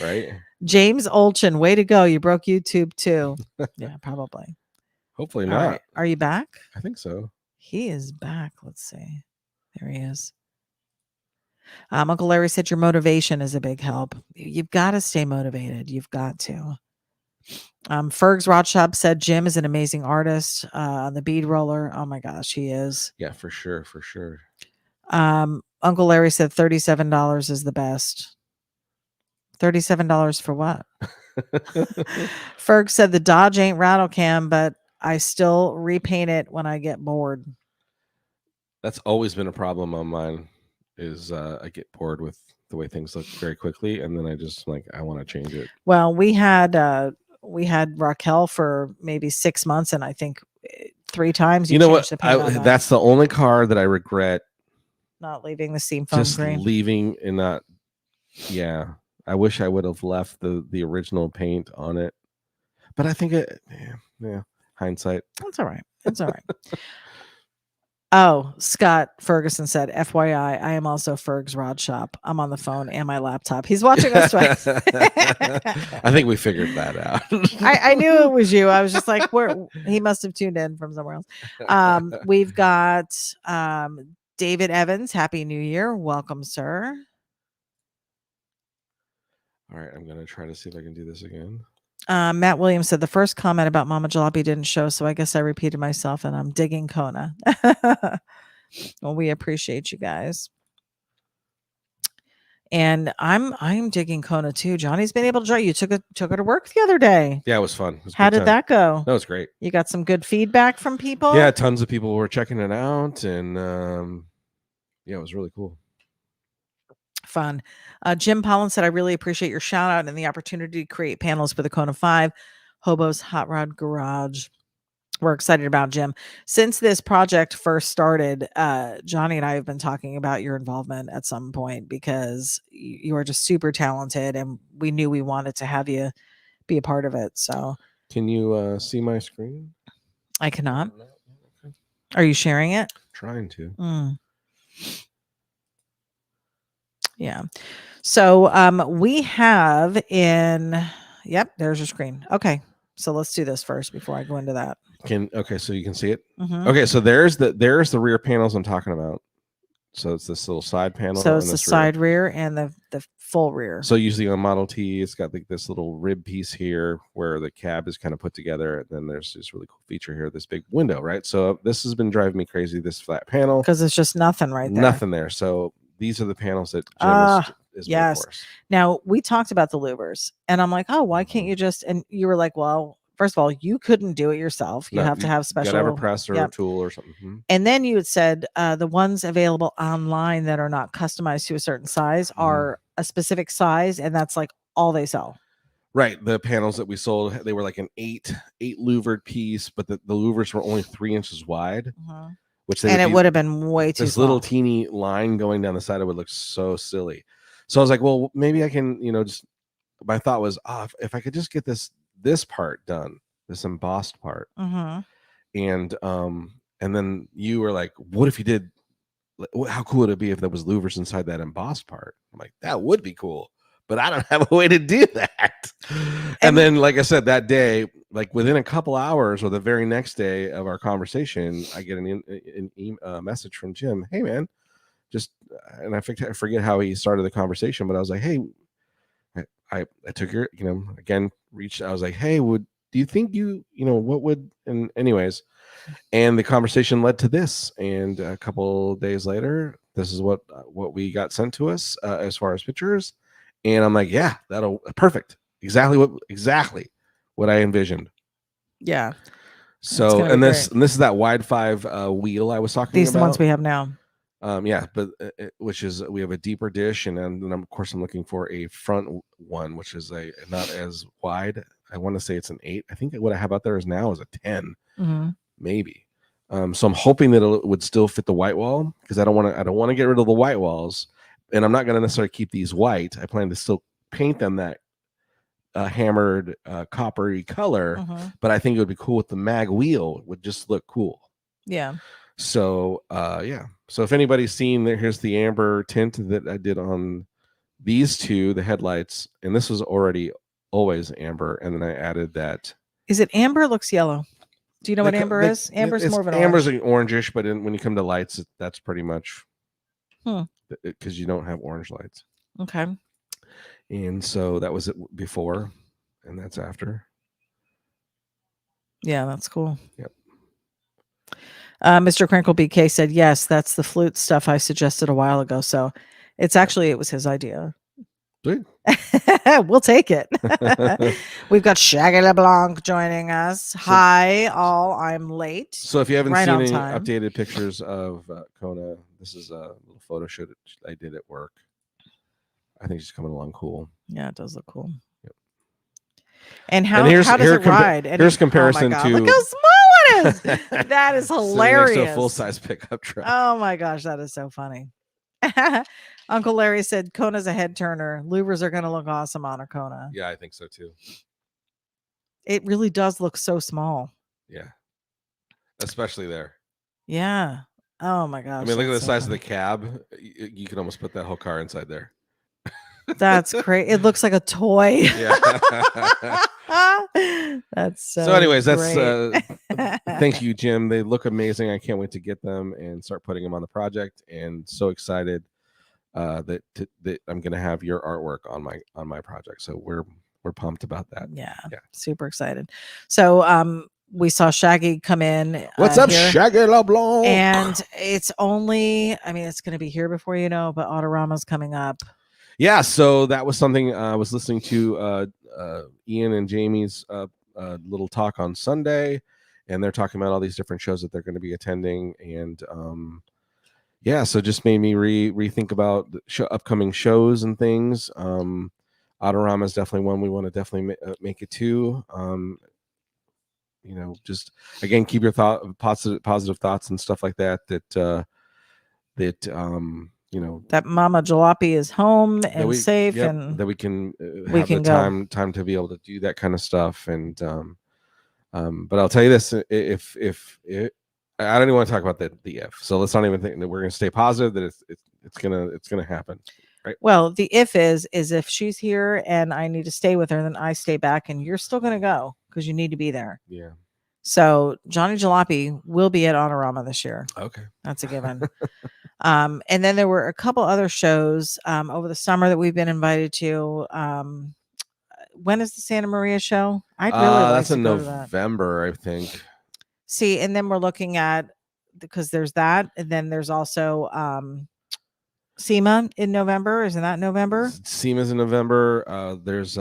Right. James Olchin, way to go. You broke YouTube too. Yeah, probably. Hopefully not. Right. Are you back? I think so. He is back. Let's see. There he is. Uncle Larry said your motivation is a big help. You've got to stay motivated. You've got to. Ferg's Rod Shop said Jim is an amazing artist on the bead roller. Oh my gosh, he is. Yeah, for sure. For sure. Uncle Larry said $37 is the best. $37 for what? Ferg said the Dodge ain't rattle cam, but I still repaint it when I get bored. That's always been a problem on mine. Is I get bored with the way things look very quickly, and then I just I want to change it. Well, we had Raquel for maybe 6 months, and I think 3 times you know what? That's the only car that I regret not leaving the seam foam just green. Leaving and not. Yeah, I wish I would have left the original paint on it, but I think hindsight. That's all right. That's all right. Oh, Scott Ferguson said, FYI, I am also Ferg's Rod Shop. I'm on the phone and my laptop. He's watching us twice. I think we figured that out. I knew it was you. I was just like, where he must have tuned in from somewhere else. We've got David Evans. Happy New Year. Welcome, sir. All right, I'm going to try to see if I can do this again. Matt Williams said the first comment about Mama Jalopy didn't show, so I guess I repeated myself and I'm digging Kona. Well, we appreciate you guys. And I'm digging Kona too. Johnny's been able to drive. You took her to work the other day. Yeah, it was fun. It was How did that go? That was great. You got some good feedback from people? Yeah, tons of people were checking it out, and yeah, it was really cool. Fun. Jim Pollen said, I really appreciate your shout out and the opportunity to create panels for the Kona 5 Hobo's Hot Rod Garage. We're excited about, Jim. Since this project first started, Johnny and I have been talking about your involvement at some point because you are just super talented and we knew we wanted to have you be a part of it. So can you see my screen? I cannot. Okay. Are you sharing it? Trying to. Yeah. So we have yep, there's your screen. Okay. So let's do this first before I go into that. Okay, so you can see it. Okay, so there's the rear panels I'm talking about. So it's this little side panel. So it's the side rear and the full rear. So usually on Model T, it's got like this little rib piece here where the cab is kind of put together. And then there's this really cool feature here, this big window, right? So this has been driving me crazy, this flat panel. Because it's just nothing right there. Nothing there. So these are the panels that Jim is yes. For us. Now, we talked about the louvers. And I'm like, oh, why can't you just... And you were like, well... First of all, you couldn't do it yourself. You have to have special. Got to have a press or a tool or something. And then you had said the ones available online that are not customized to a certain size are a specific size, and that's like all they sell. Right. The panels that we sold, they were like an eight louvered piece, but the louvers were only 3 inches wide, which it would have been way too. This small. Little teeny line going down the side, it would look so silly. So I was like, well, maybe I can, just. My thought was, if I could just get this part done, this embossed part, and then you were like, what if you did, how cool would it be if there was louvers inside that embossed part? I'm like, that would be cool, but I don't have a way to do that. And then, like I said, that day, like within a couple hours or the very next day of our conversation, I get a message from Jim. Hey man, and I forget how he started the conversation, but I was like, hey, I took your, again, reached, I was like, hey, do you think what would, and anyways, and the conversation led to this. And a couple days later, this is what we got sent to us as far as pictures. And I'm like, yeah, that'll perfect. Exactly what I envisioned. Yeah. So, and this is that wide 5 wheel I was talking about. These are the ones we have now. Yeah, but which is we have a deeper dish, and then of course I'm looking for a front one, which is not as wide. I want to say it's an 8. I think what I have out there is now is a 10, maybe. So I'm hoping that it would still fit the white wall because I don't want to get rid of the white walls, and I'm not going to necessarily keep these white. I plan to still paint them that hammered coppery color, but I think it would be cool with the mag wheel. It would just look cool. Yeah. So yeah. So if anybody's seen there, here's the amber tint that I did on these two, the headlights, and this was already always amber, and then I added that. Is it amber? It looks yellow. Do you know what amber is? Amber's more of an amber's orange. Orangish, but when you come to lights, that's pretty much because you don't have orange lights. Okay. And so that was it before, and that's after. Yeah, that's cool. Yep. Mr. Crinkle BK said, yes, that's the flute stuff I suggested a while ago. So it was his idea. Sweet. We'll take it. We've got Shaggy LeBlanc joining us. Hi, all. I'm late. So if you haven't seen any updated pictures of Kona, this is a little photo shoot I did at work. I think she's coming along cool. Yeah, it does look cool. Yep. And how does it ride? Here's comparison to... Look how small it is. That is hilarious. Next to a full-size pickup truck. Oh my gosh, that is so funny. Uncle Larry said Kona's a head turner. Louvers are going to look awesome on a Kona. Yeah, I think so too. It really does look so small. Yeah. Especially there. Yeah. Oh my gosh, I mean, look at the that's so size of the funny. cab. You can almost put that whole car inside there. That's great. It looks like a toy. Yeah. That's So, so anyways, that's great. thank you, Jim. They look amazing. I can't wait to get them and start putting them on the project. And so excited that I'm going to have your artwork on my project. So we're pumped about that. Yeah, Yeah. super excited. So we saw Shaggy come in. What's up, here, Shaggy LeBlanc? and it's only, I mean, it's going to be here before you know, but Autorama's coming up. Yeah, so that was something I was listening to Ian and Jamie's little talk on Sunday, and they're talking about all these different shows that they're going to be attending, and yeah, so just made me rethink about upcoming shows and things. Autorama is definitely one we want to definitely make it to. Just again, keep your positive thoughts and stuff like that. That Mama Jalopy is home and safe, yep, and that we can we have can the go. time to be able to do that kind of stuff. And but I'll tell you this: if I don't even want to talk about the if, so let's not even think that we're going to stay positive that it's gonna happen. Right. Well, the if is if she's here and I need to stay with her, then I stay back, and you're still going to go because you need to be there. Yeah. So Johnny Jalopy will be at Autorama this year. Okay. That's a given. And then there were a couple other shows over the summer that we've been invited to. When is the Santa Maria show? I'd really like that's to in go to that. November, I think. See, and then we're looking at, because there's that, and then there's also SEMA in November. Isn't that November? SEMA's in November. There's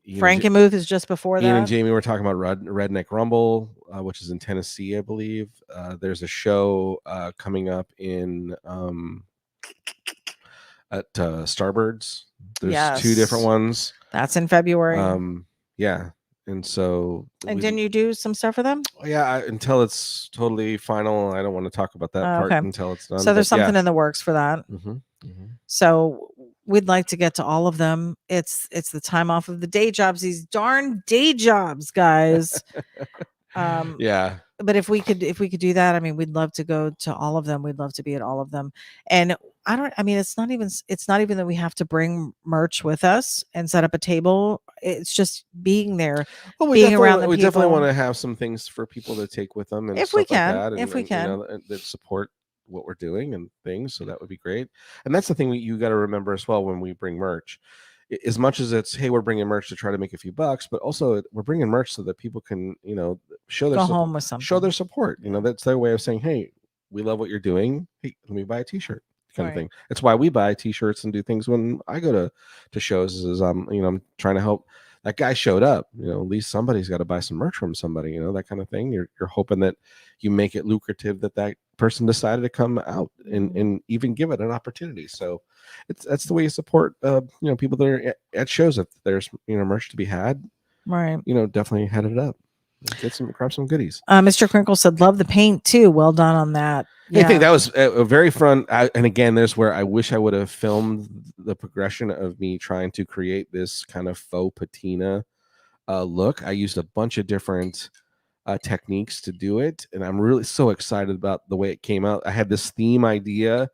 Frankenmuth is just before Ian that. and Jamie were talking about Redneck Rumble, which is in Tennessee, I believe. There's a show coming up in at Starbirds. There's two different ones. That's in February. Yeah, and so. And didn't you do some stuff for them? Yeah, until it's totally final. I don't want to talk about that part until it's done. So there's something in the works for that. Mm-hmm, mm-hmm. So we'd like to get to all of them. It's the time off of the day jobs, these darn day jobs, guys. Yeah. But if we could do that, I mean, we'd love to go to all of them. We'd love to be at all of them. And it's not even that we have to bring merch with us and set up a table. It's just being there. Well, being around the people. We definitely want to have some things for people to take with them and if stuff we can, like that. if we can, that support what we're doing and things. So that would be great. And that's the thing you got to remember as well when we bring merch. As much as it's, hey, we're bringing merch to try to make a few bucks, but also we're bringing merch so that people can, show their home with something. Show their support. That's their way of saying, hey, we love what you're doing. Hey, let me buy a T-shirt, kind of thing. That's why we buy T-shirts and do things when I go to shows. Is I'm trying to help. That guy showed up. At least somebody's got to buy some merch from somebody. That kind of thing. You're hoping that you make it lucrative that person decided to come out and even give it an opportunity. So that's the way you support people that are at shows. If there's merch to be had, right, definitely head it up, grab some goodies. Mr. Crinkle said love the paint too. Well done on that. I think that was a very fun, and again, there's where I wish I would have filmed the progression of me trying to create this kind of faux patina look. I used a bunch of different techniques to do it, and I'm really so excited about the way it came out. I had this theme idea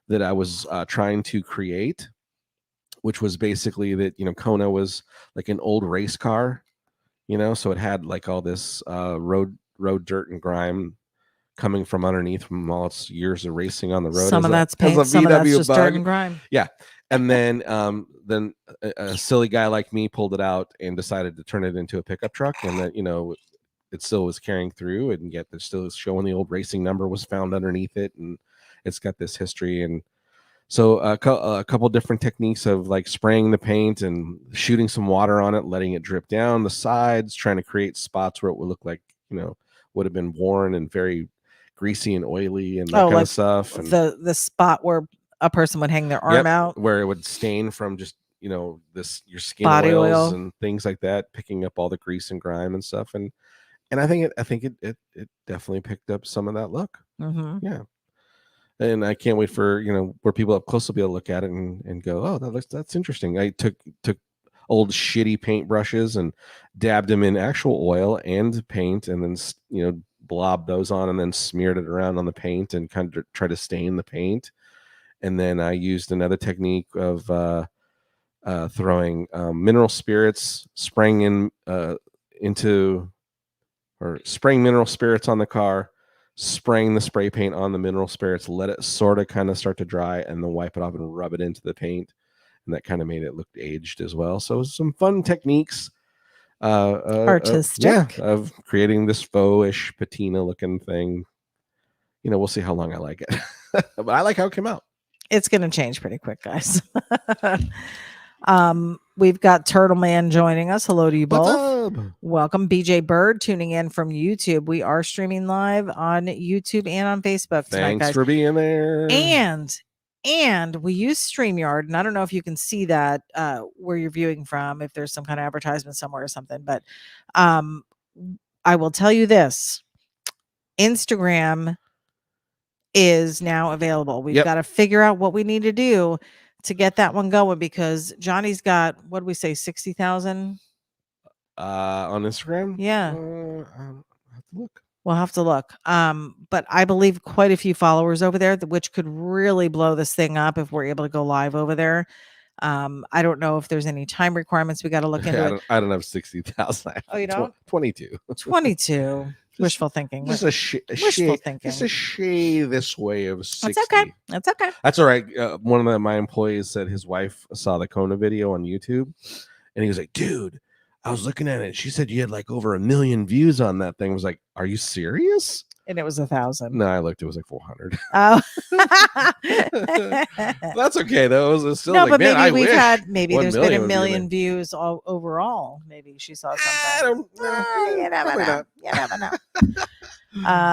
that I was trying to create, which was basically that Kona was like an old race car, so it had like all this road dirt and grime coming from underneath from all its years of racing on the road. Some of that's paint, some of that's just dirt and grime. Yeah. And then a silly guy like me pulled it out and decided to turn it into a pickup truck, and that it still was carrying through, and yet there's still showing the old racing number was found underneath it, and it's got this history. And so a couple different techniques of like spraying the paint and shooting some water on it, letting it drip down the sides, trying to create spots where it would look like would have been worn and very greasy and oily and that kind of stuff. And the spot where a person would hang their arm out, where it would stain from just your skin body oils and things like that, picking up all the grease and grime and stuff. And I think it definitely picked up some of that look. Mm-hmm. Yeah. And I can't wait for where people up close will be able to look at it and go, oh, that's interesting. I took old shitty paint brushes and dabbed them in actual oil and paint, and then blobbed those on and then smeared it around on the paint and kind of try to stain the paint. And then I used another technique of throwing mineral spirits, spraying spraying mineral spirits on the car, spraying the spray paint on the mineral spirits, let it sort of kind of start to dry, and then wipe it off and rub it into the paint. And that kind of made it look aged as well. So some fun techniques. Artistic. Of creating this faux-ish patina looking thing. We'll see how long I like it. But I like how it came out. It's going to change pretty quick, guys. We've got Turtle Man joining us. Hello to you both. What's up? Welcome. BJ Bird tuning in from YouTube. We are streaming live on YouTube and on Facebook tonight, Thanks guys. for being there. And we use StreamYard, and I don't know if you can see that where you're viewing from, if there's some kind of advertisement somewhere or something, but I will tell you this. Instagram is now available. We've got to figure out what we need to do to get that one going, because Johnny's got, what did we say, 60,000 on Instagram? Yeah. I'll have to look. We'll have to look. But I believe quite a few followers over there, which could really blow this thing up if we're able to go live over there. I don't know if there's any time requirements. We got to look into it. I don't have 60,000. Oh, you don't? 22. 22. Wishful thinking. Just a shade this way of 60. That's okay. That's okay. That's all right. One of my employees said his wife saw the Kona video on YouTube, and he was like, "Dude, I was looking at it. She said you had like over 1 million views on that thing." I was like, "Are you serious?" And it was 1,000. No, I looked. It was like 400. Oh, that's okay though. It was still no, like, but man, maybe maybe there's been 1 million views all overall. Maybe she saw something. You never know. You never know.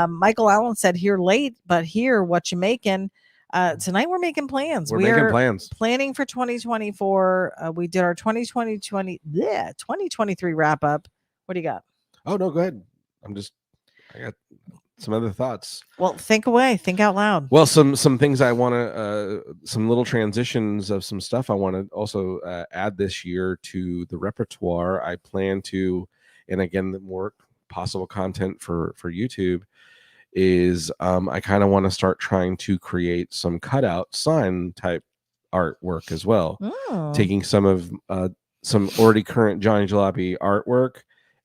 Michael Allen said, "Here late, but here, what you making?" Tonight we're making plans. We're making plans. Planning for 2024. We did our 2023 wrap up. What do you got? Oh no, go ahead. I got some other thoughts. Well, think away. Think out loud. Well, some things I want to, some little transitions of some stuff I want to also add this year to the repertoire. I plan to, and again, the more possible content for YouTube is I kind of want to start trying to create some cutout sign type artwork as well. Oh. Taking some already current Johnny Jalopy artwork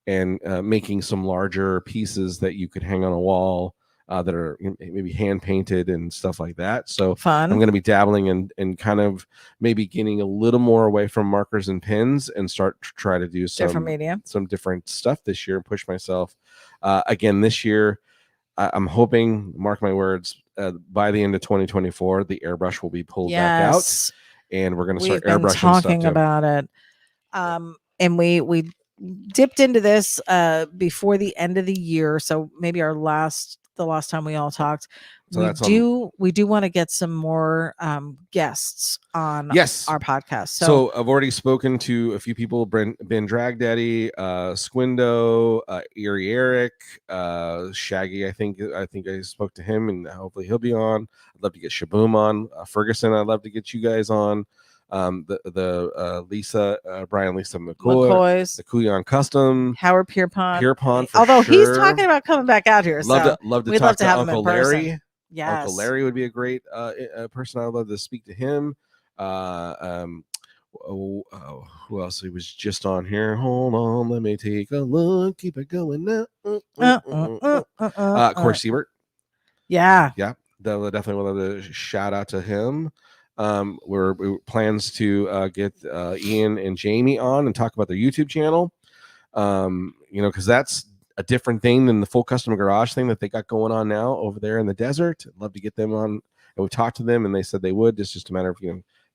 and making some larger pieces that you could hang on a wall that are maybe hand painted and stuff like that. So fun. I'm going to be dabbling in kind of maybe getting a little more away from markers and pens and start to try to do some different stuff this year and push myself. Again, this year, I'm hoping, mark my words, by the end of 2024, the airbrush will be pulled back out, and we're going to start airbrushing stuff. Talking about it, and we dipped into this before the end of the year, so maybe the last time we all talked. So we do want to get some more guests on our podcast. So I've already spoken to a few people: Ben Drag Daddy, Squindo, Erie Eric, Shaggy. I think I spoke to him, and hopefully he'll be on. I'd love to get Shaboom on. Ferguson, I'd love to get you guys on. The Lisa McCoy's, the Kuyan Custom, Howard Pierpont. Although he's talking about coming back out here. Love to talk to have Uncle him in person. Larry. Yes. Uncle Larry would be a great person. I'd love to speak to him. Who else? He was just on here. Hold on, let me take a look. Keep it going now. Corey Siebert. Yeah. Definitely would love to shout out to him. We're plans to get Ian and Jamie on and talk about their YouTube channel. Because that's a different thing than the full custom garage thing that they got going on now over there in the desert. I'd love to get them on, and we talked to them, and they said they would. It's just a matter of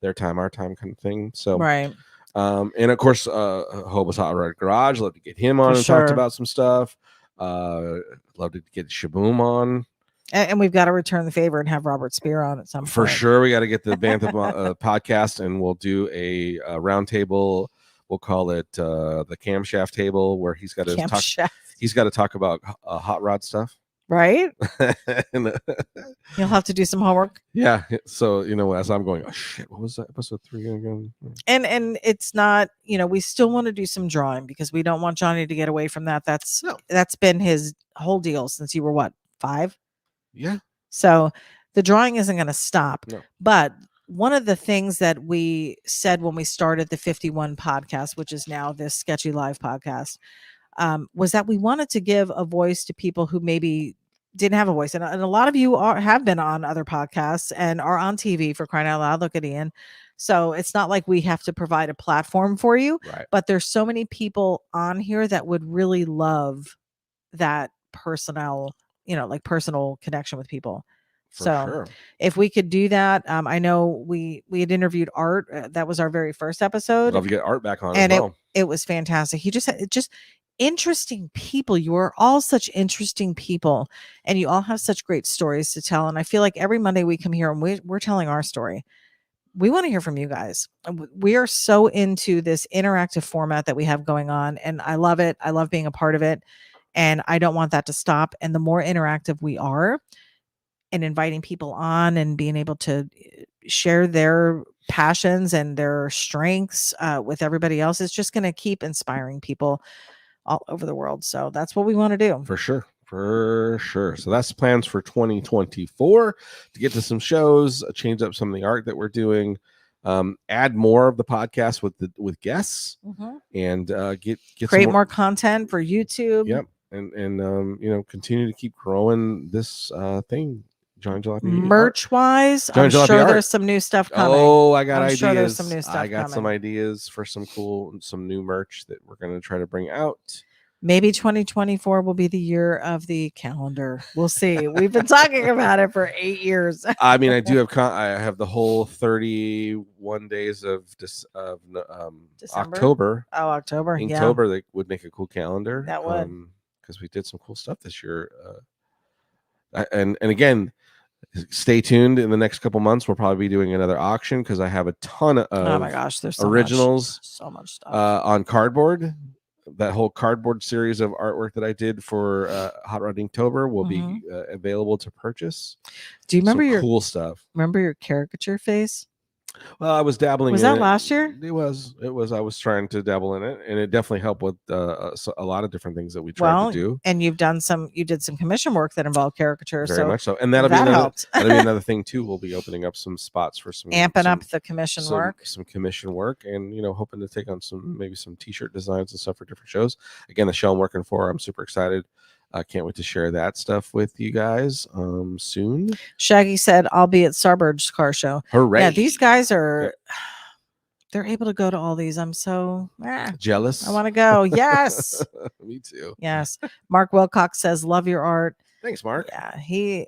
their time, our time, kind of thing. So right. And of course, Hobo's Hot Rod Garage. Love to get him on talked about some stuff. Love to get Shaboom on. And we've got to return the favor and have Robert Spear on at some point. For sure, we got to get the Bantha podcast, and we'll do a round table. We'll call it the camshaft table, where he's got to talk. He's got to talk about hot rod stuff. Right? And, You'll have to do some homework. yeah. So, as I'm going, oh shit, what was that episode 3 again? And it's not, we still want to do some drawing because we don't want Johnny to get away from that. That's been his whole deal since you were what, 5? Yeah. So the drawing isn't going to stop. No. But one of the things that we said when we started the 51 podcast, which is now this Sketchy Live podcast, was that we wanted to give a voice to people who maybe didn't have a voice. And a lot of you have been on other podcasts and are on TV, for crying out loud. Look at Ian. So it's not like we have to provide a platform for you, right. But there's so many people on here that would really love that personal connection with people. Sure. If we could do that, I know we had interviewed Art. That was our very first episode. Love to get Art back on and as well. It was fantastic. He just interesting people. You are all such interesting people, and you all have such great stories to tell. And I feel like every Monday we come here and we're telling our story. We want to hear from you guys. We are so into this interactive format that we have going on, and I love it. I love being a part of it, and I don't want that to stop. And the more interactive we are, and inviting people on and being able to share their passions and their strengths with everybody else, is just going to keep inspiring people all over the world. So that's what we want to do. For sure. So that's plans for 2024 to get to some shows, change up some of the art that we're doing, add more of the podcast with guests, and get create more content for YouTube. Yep. And continue to keep growing this thing. Johnny Jalopy merch wise, I'm sure there's some new stuff coming. Oh, I got ideas. Sure there's some new stuff I got coming. some ideas for some new merch that we're going to try to bring out. Maybe 2024 will be the year of the calendar. We'll see. We've been talking about it for 8 years. I mean, I do have I have the whole 31 days of October. Oh, October. Inktober, that would make a cool calendar. That would, because we did some cool stuff this year. And again, stay tuned. In the next couple months, we'll probably be doing another auction because I have a ton of oh my gosh, there's originals, so much stuff on cardboard. That whole cardboard series of artwork that I did for Hot Rod Inktober will be available to purchase. Do you remember some your cool stuff? Remember your caricature face? Well, I was dabbling. Was that last year? It was. I was trying to dabble in it, and it definitely helped with a lot of different things that we tried to do. And you did some commission work that involved caricatures. Very much so, and that'll be another thing too. We'll be opening up some spots for some up the commission work, some commission work, and hoping to take on maybe some T-shirt designs and stuff for different shows. Again, the show I'm working for, I'm super excited. I can't wait to share that stuff with you guys soon. Shaggy said, I'll be at Starbird's car show. Hooray. Yeah, these guys are, they're able to go to all these. I'm so jealous. I want to go. Yes. Me too. Yes. Mark Wilcox says, love your art. Thanks, Mark. Yeah,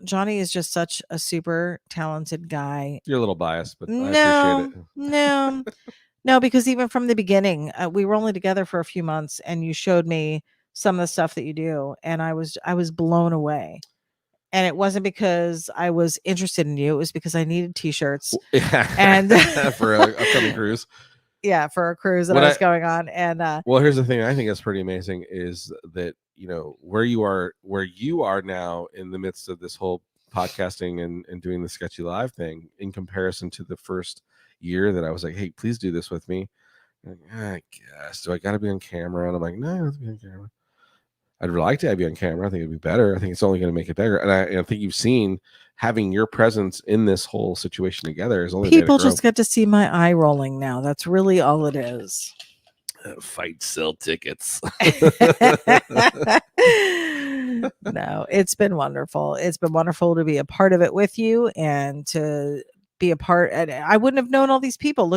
Johnny is just such a super talented guy. You're a little biased, but I appreciate it. No, because even from the beginning, we were only together for a few months, and you showed me some of the stuff that you do, and I was blown away. And it wasn't because I was interested in you; it was because I needed T-shirts, and for an upcoming cruise. Yeah, for a cruise that I was going on. And well, here's the thing I think is pretty amazing is that where you are now in the midst of this whole podcasting and doing the Sketchy Live thing, in comparison to the first year that I was like, hey, please do this with me. Like, I guess, do I got to be on camera? And I'm like, no, I don't have to be on camera. I'd really like to have you on camera. I think it'd be better. I think it's only going to make it better. And I think you've seen having your presence in this whole situation together is only people just get to see my eye rolling now. That's really all it is. Fight, sell tickets. No, it's been wonderful. It's been wonderful to be a part of it with you and to be a part. And I wouldn't have known all these people.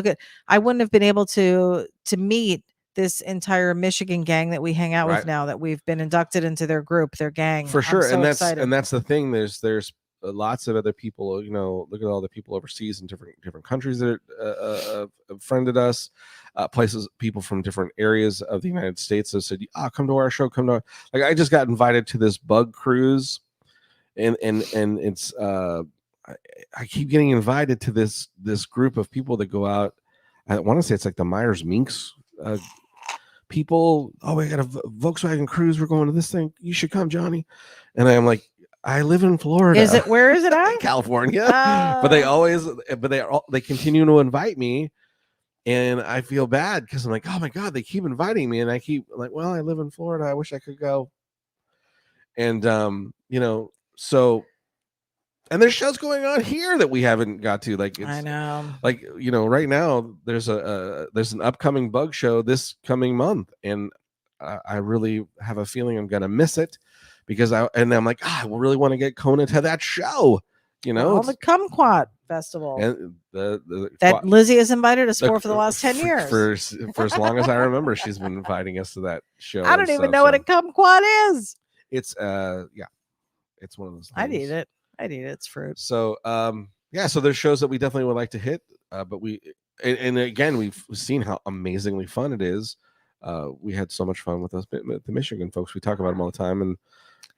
I wouldn't have been able to meet this entire Michigan gang that we hang out with now, that we've been inducted into their group, their gang. For sure. And that's the thing. There's lots of other people, look at all the people overseas in different countries that have friended us, people from different areas of the United States that said, come to our show, like I just got invited to this bug cruise, and it's I keep getting invited to this group of people that go out. I want to say it's like the Myers Minks people, oh, we got a Volkswagen Cruise, we're going to this thing, you should come, Johnny. And I'm like, I live in Florida. Where is it at? California. But they continue to invite me, and I feel bad because I'm like, oh my God, they keep inviting me, and I keep like, well, I live in Florida, I wish I could go. And so, and there's shows going on here that we haven't got to. Like, I know. Like, right now there's an upcoming bug show this coming month, and I really have a feeling I'm gonna miss it because I'm like, I really want to get Kona to that show. Well, the Kumquat Festival. And that Lizzie has invited us for the last 10 years. For as long as I remember, she's been inviting us to that show. I don't even know what a kumquat is. It's it's one of those things. I'd eat it. It's fruit. So so there's shows that we definitely would like to hit, but and again, we've seen how amazingly fun it is. We had so much fun with the Michigan folks. We talk about them all the time, and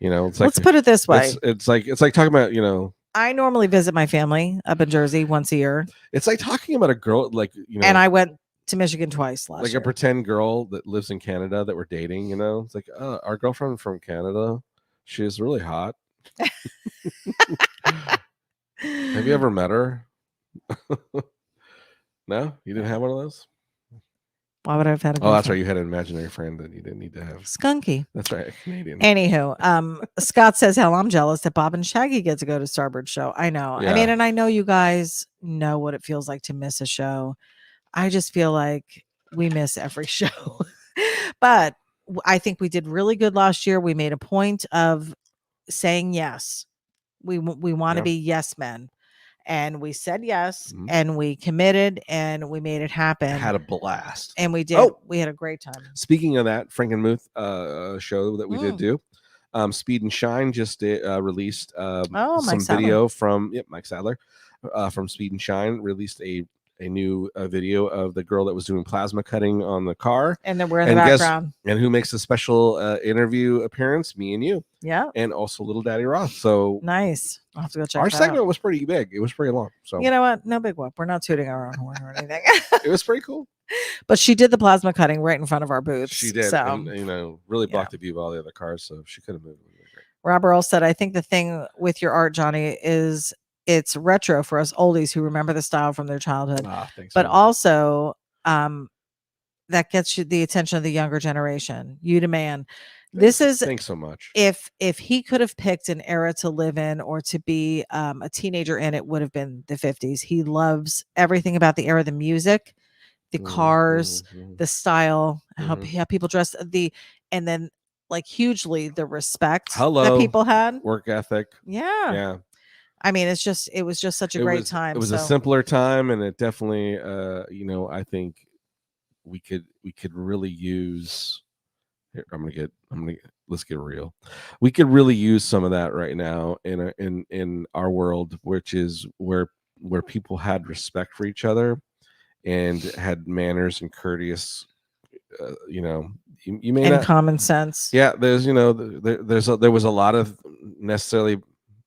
it's like, let's put it this way. It's like talking about, I normally visit my family up in Jersey once a year. It's like talking about a girl, like, and I went to Michigan twice last year. A pretend girl that lives in Canada that we're dating, it's like, our girlfriend from Canada, she's really hot. Have you ever met her? No, you didn't have one of those. Why would I have had a girlfriend? Oh, that's right. You had an imaginary friend that you didn't need to have. Skunky. That's right. Canadian. Anywho, Scott says, hell, I'm jealous that Bob and Shaggy get to go to Starboard Show. I know. Yeah. I mean, and I know you guys know what it feels like to miss a show. I just feel like we miss every show. But I think we did really good last year. We made a point of saying yes. We want to be yes men. And we said yes, and we committed, and we made it happen. Had a blast. And we did. Oh, we had a great time. Speaking of that, Frankenmuth show that we did do, Speed and Shine just released some video from Mike Sadler from Speed and Shine released a new video of the girl that was doing plasma cutting on the car. And then we're in the background. And who makes a special interview appearance? Me and you. Yeah. And also Little Daddy Roth. So nice. I'll have to go check our segment out. Was pretty big. It was pretty long. So you know what? No big whoop. We're not tooting our own horn or anything. It was pretty cool. But she did the plasma cutting right in front of our booth. She did. So, and, really blocked the view of all the other cars. So she could have moved. Rob Earl said, I think the thing with your art, Johnny, is it's retro for us oldies who remember the style from their childhood. Thanks, but also that gets you the attention of the younger generation. You demand. This is thanks so much. If he could have picked an era to live in or to be a teenager in, it would have been the 50s. He loves everything about the era, the music, the cars, the style, how people dress, and then like hugely the respect that people had, work ethic. Yeah. I mean, it was just such a great time. It was a simpler time, and it definitely, I think we could really use. Here, let's get real. We could really use some of that right now in our world, which is where people had respect for each other and had manners and courteous. You may and not, common sense. Yeah, there's there was a lot of necessarily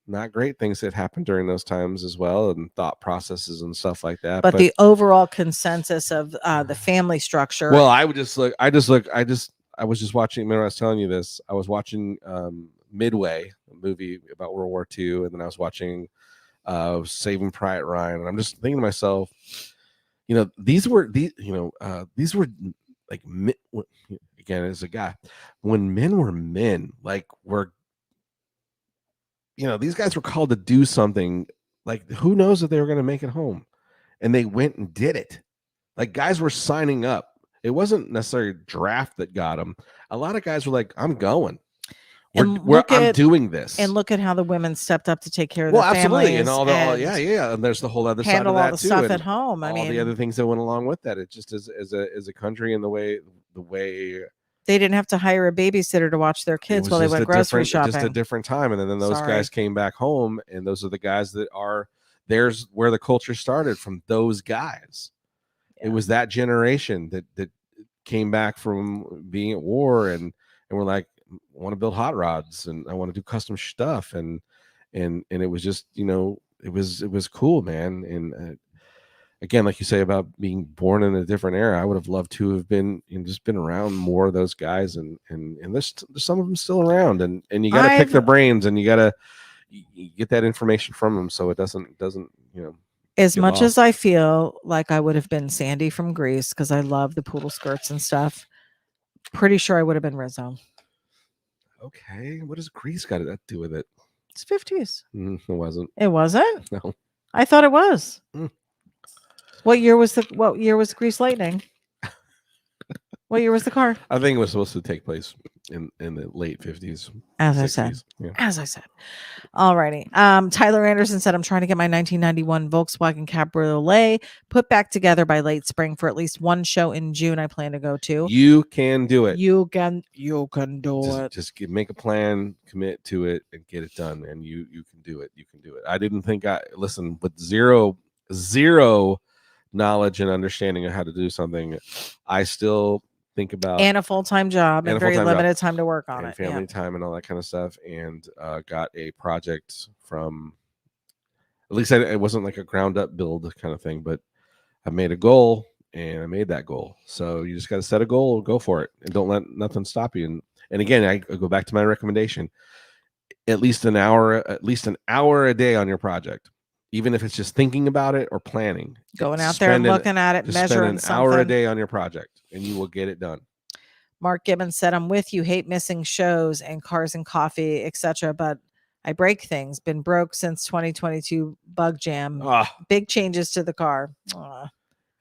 not great things that happened during those times as well, and thought processes and stuff like that. But the overall consensus of the family structure. Well, I was just watching. Remember, I was telling you this. I was watching Midway, a movie about World War II, and then I was watching Saving Private Ryan, and I'm just thinking to myself, these were like, again, as a guy, when men were men, like these guys were called to do something, like who knows if they were going to make it home, and they went and did it. Like, guys were signing up. It wasn't necessarily a draft that got them. A lot of guys were like, I'm going. I'm doing this. And look at how the women stepped up to take care of their families. And all and there's the whole other side of that all the too. Stuff at home. I mean, the other things that went along with that. It just as a country, and the way they didn't have to hire a babysitter to watch their kids while they went grocery shopping. Just a different time. And then those guys came back home, and those are the guys that there's where the culture started, from those guys. Yeah. It was that generation that came back from being at war, and we're like, I want to build hot rods, and I want to do custom stuff, and it was just, it was cool, man. And again, like you say about being born in a different era, I would have loved to have been just been around more of those guys, and there's some of them still around, and you got to pick their brains, and you got to get that information from them so it doesn't as much as I feel like I would have been Sandy from Greece because I love the poodle skirts and stuff. Pretty sure I would have been Rizzo. Okay, what does Greece got to do with it? It's 50s. It wasn't. It wasn't? No. I thought it was. What year was Grease Lightning? What year was the car? I think it was supposed to take place in the late 50s. As 60s. I said. Yeah. As I said. Alrighty. Tyler Anderson said, I'm trying to get my 1991 Volkswagen Cabriolet put back together by late spring for at least one show in June I plan to go to. You can do it. You can do it. Just make a plan, commit to it, and get it done. And you can do it. You can do it. I didn't think listen, with zero knowledge and understanding of how to do something, I still think about and a full-time job and very limited time to work on it, family time and all that kind of stuff, and got a project from, at least it wasn't like a ground up build kind of thing, but I made a goal and I made that goal. So you just got to set a goal, go for it, and don't let nothing stop you. And again, I go back to my recommendation: at least an hour a day on your project. Even if it's just thinking about it or planning, going out there and looking at it, measuring something. Hour a day on your project, and you will get it done. Mark Gibbons said, I'm with you. Hate missing shows and cars and coffee, etc. But I break things. Been broke since 2022 bug jam. Big changes to the car.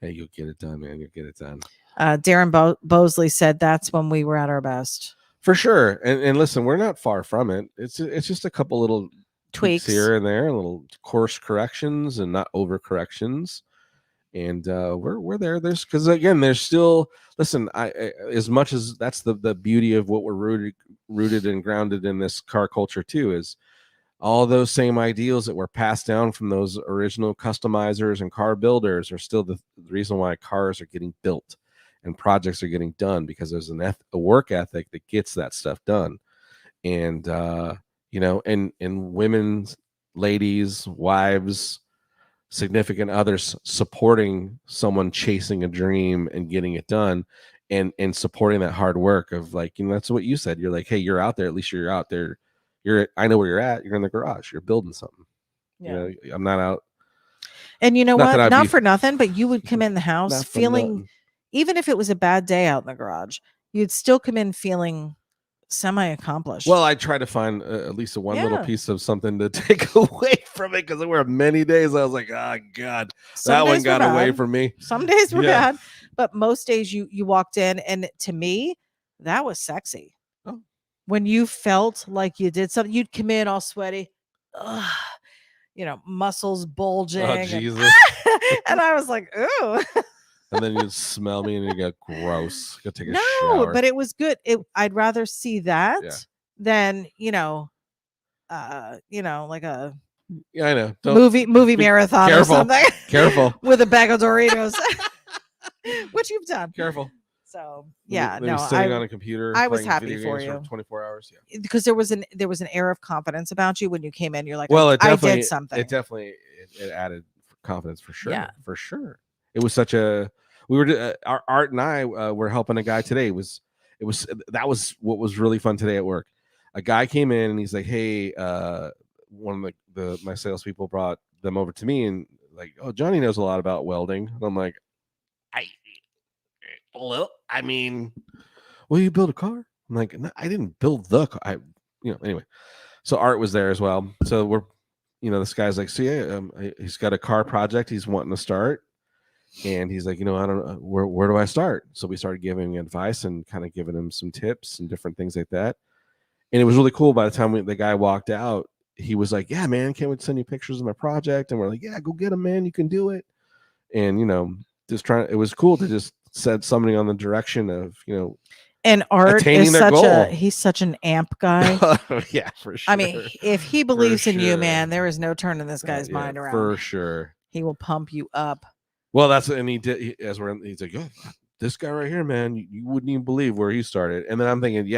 Hey, you'll get it done, man. You'll get it done. Darren Bosley said that's when we were at our best. For sure. And listen, we're not far from it. It's just a couple little tweaks here and there, little course corrections and not over corrections, and we're there. There's because again, there's still, listen, I as much as that's the beauty of what we're rooted and grounded in this car culture too, is all those same ideals that were passed down from those original customizers and car builders are still the reason why cars are getting built and projects are getting done, because there's a work ethic that gets that stuff done. And and women, ladies, wives, significant others supporting someone chasing a dream and getting it done, and supporting that hard work of, like, that's what you said. You're like, hey, you're out there. At least you're out there. I know where you're at. You're in the garage. You're building something. Yeah. I'm not out. And you know what? Not for nothing, but you would come in the house feeling, even if it was a bad day out in the garage, you'd still come in feeling semi-accomplished. Well, I try to find at least one little piece of something to take away from it, because there were many days I was like, oh God, that one got away from me. Some days were bad, but most days you walked in, and to me, that was sexy. Oh. When you felt like you did something, you'd come in all sweaty, muscles bulging. Oh, Jesus. And I was like, ooh. And then you'd smell me and you get gross. Go take a shower. But it was good. I'd rather see that than like a I know movie marathon or something. Careful with a bag of Doritos, which you've done. Careful. So sitting on a computer. I was happy for you. 24 hours. Yeah, because there was an air of confidence about you when you came in. You're like, well, I did something. It definitely added confidence for sure. Yeah, for sure. It was such a. We were Art and I were helping a guy today. That was what was really fun today at work. A guy came in and he's like, hey, one of my salespeople brought them over to me and like, oh, Johnny knows a lot about welding. And I'm like, you build a car? I'm like, no, I didn't build the car. Anyway. So Art was there as well. So we're, this guy's like, he's got a car project he's wanting to start. And he's like, I don't know, where do I start? So we started giving him advice and kind of giving him some tips and different things like that. And it was really cool. By the time the guy walked out, he was like, yeah, man, can't wait to send you pictures of my project. And we're like, yeah, go get him, man. You can do it. And, it was cool to just set somebody on the direction of, and Art is he's such an amp guy. Yeah, for sure. I mean, if he believes in you, man, there is no turning this guy's mind around. For sure. He will pump you up. Well, that's, and he did, he's like, oh, this guy right here, man, you wouldn't even believe where he started. And then I'm thinking,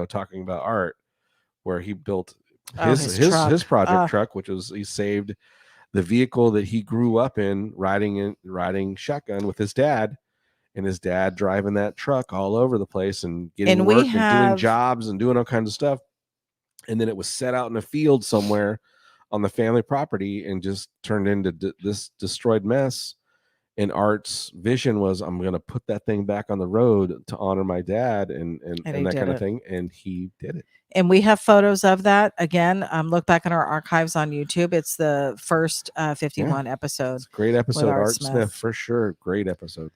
talking about Art, where he built his project truck, which was, he saved the vehicle that he grew up in, riding shotgun with his dad, and his dad driving that truck all over the place and getting work and doing jobs and doing all kinds of stuff. And then it was set out in a field somewhere on the family property and just turned into this destroyed mess. And Art's vision was, I'm going to put that thing back on the road to honor my dad and that kind of thing. And he did it. And we have photos of that. Again, look back in our archives on YouTube. It's the first 51 episode. It's a great episode. Art Smith, for sure. Great episode.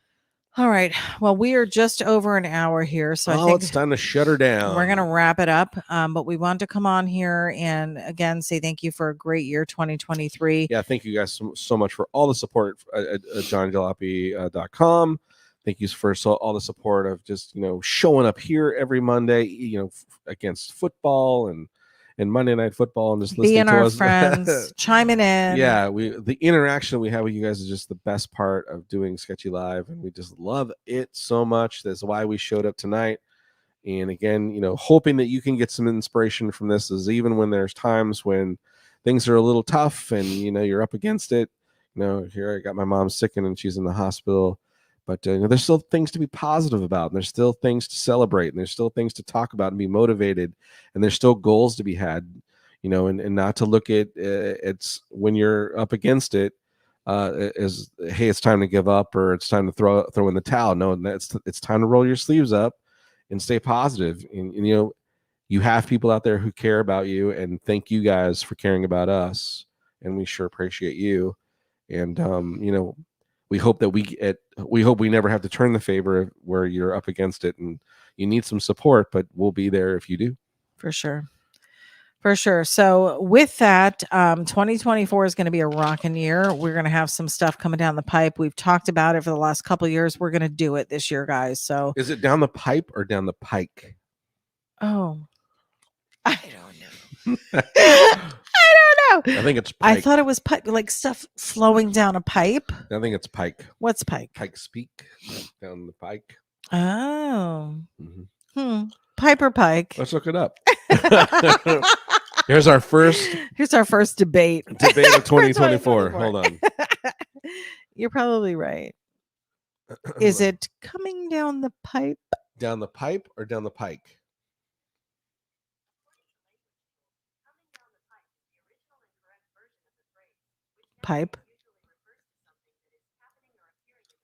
All right. Well, we are just over an hour here. So I think it's time to shut her down. We're going to wrap it up. But we want to come on here and again say thank you for a great year 2023. Yeah, thank you guys so much for all the support at johnjalopy.com. Thank you for all the support of just, showing up here every Monday, against football and Monday Night Football and just listening to our us. Friends, chiming in. Yeah, the interaction we have with you guys is just the best part of doing Sketchy Live, and we just love it so much. That's why we showed up tonight. And again, hoping that you can get some inspiration from this, is even when there's times when things are a little tough and you're up against it. Here I got my mom sick and she's in the hospital. But there's still things to be positive about, and there's still things to celebrate, and there's still things to talk about and be motivated, and there's still goals to be had, and not to look at it's when you're up against it as, hey, it's time to give up or it's time to throw in the towel. No, it's time to roll your sleeves up and stay positive. And you have people out there who care about you, and thank you guys for caring about us, and we sure appreciate you. And we hope that we never have to turn the favor where you're up against it and you need some support, but we'll be there if you do. For sure. So with that, 2024 is going to be a rocking year. We're going to have some stuff coming down the pipe. We've talked about it for the last couple of years. We're going to do it this year, guys. So is it down the pipe or down the pike? Oh, I don't know. I don't know. I think it's pike. I thought it was pipe, like stuff flowing down a pipe. I think it's pike. What's pike? Pike speak down the pike. Oh. Mm-hmm. Pipe or pike? Let's look it up. Here's our first debate. Debate of 2024. Hold on. You're probably right. Is it coming down the pipe? Down the pipe or down the pike? Pipe.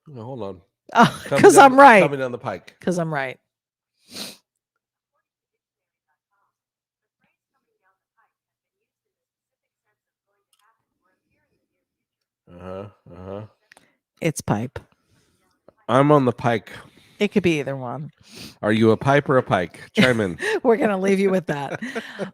No, hold on. Oh, because I'm right. Coming down the pike. Because I'm right. It's pipe. I'm on the pike. It could be either one. Are you a pipe or a pike? Chime in. We're going to leave you with that.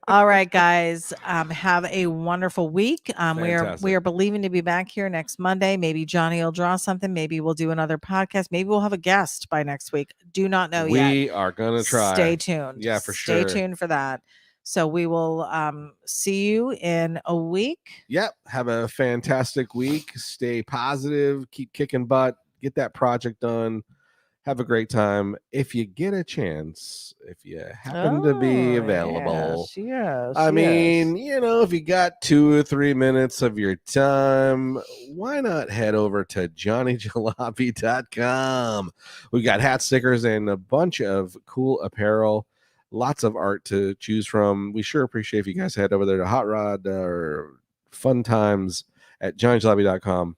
All right, guys. Have a wonderful week. We are believing to be back here next Monday. Maybe Johnny will draw something. Maybe we'll do another podcast. Maybe we'll have a guest by next week. Do not know yet. We are going to try. Stay tuned. Yeah, for sure. Stay tuned for that. So we will see you in a week. Yep. Have a fantastic week. Stay positive. Keep kicking butt. Get that project done. Have a great time. If you get a chance, if you happen to be available. Yes. I mean, if you got 2 or 3 minutes of your time, why not head over to johnnyjalopy.com? We got hat stickers and a bunch of cool apparel. Lots of art to choose from. We sure appreciate if you guys head over there to Hot Rod or Fun Times at johnnyjalopy.com.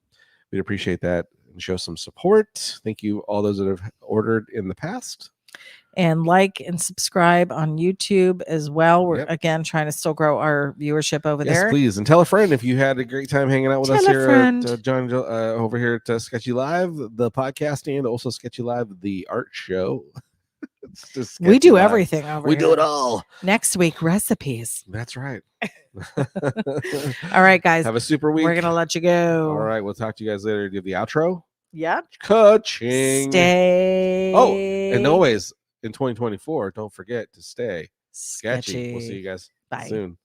We'd appreciate that. And show some support. Thank you all those that have ordered in the past. And like and subscribe on YouTube as well. We're again trying to still grow our viewership over there. Yes, please. And tell a friend if you had a great time hanging out with us here at John over here at Sketchy Live, the podcast, and also Sketchy Live, the art show. We do everything over here. We do it all. Next week, recipes. That's right. All right, guys. Have a super week. We're going to let you go. All right. We'll talk to you guys later. Do the outro. Yep. Ka-ching. Stay. Oh, and always in 2024, don't forget to stay sketchy. We'll see you guys soon.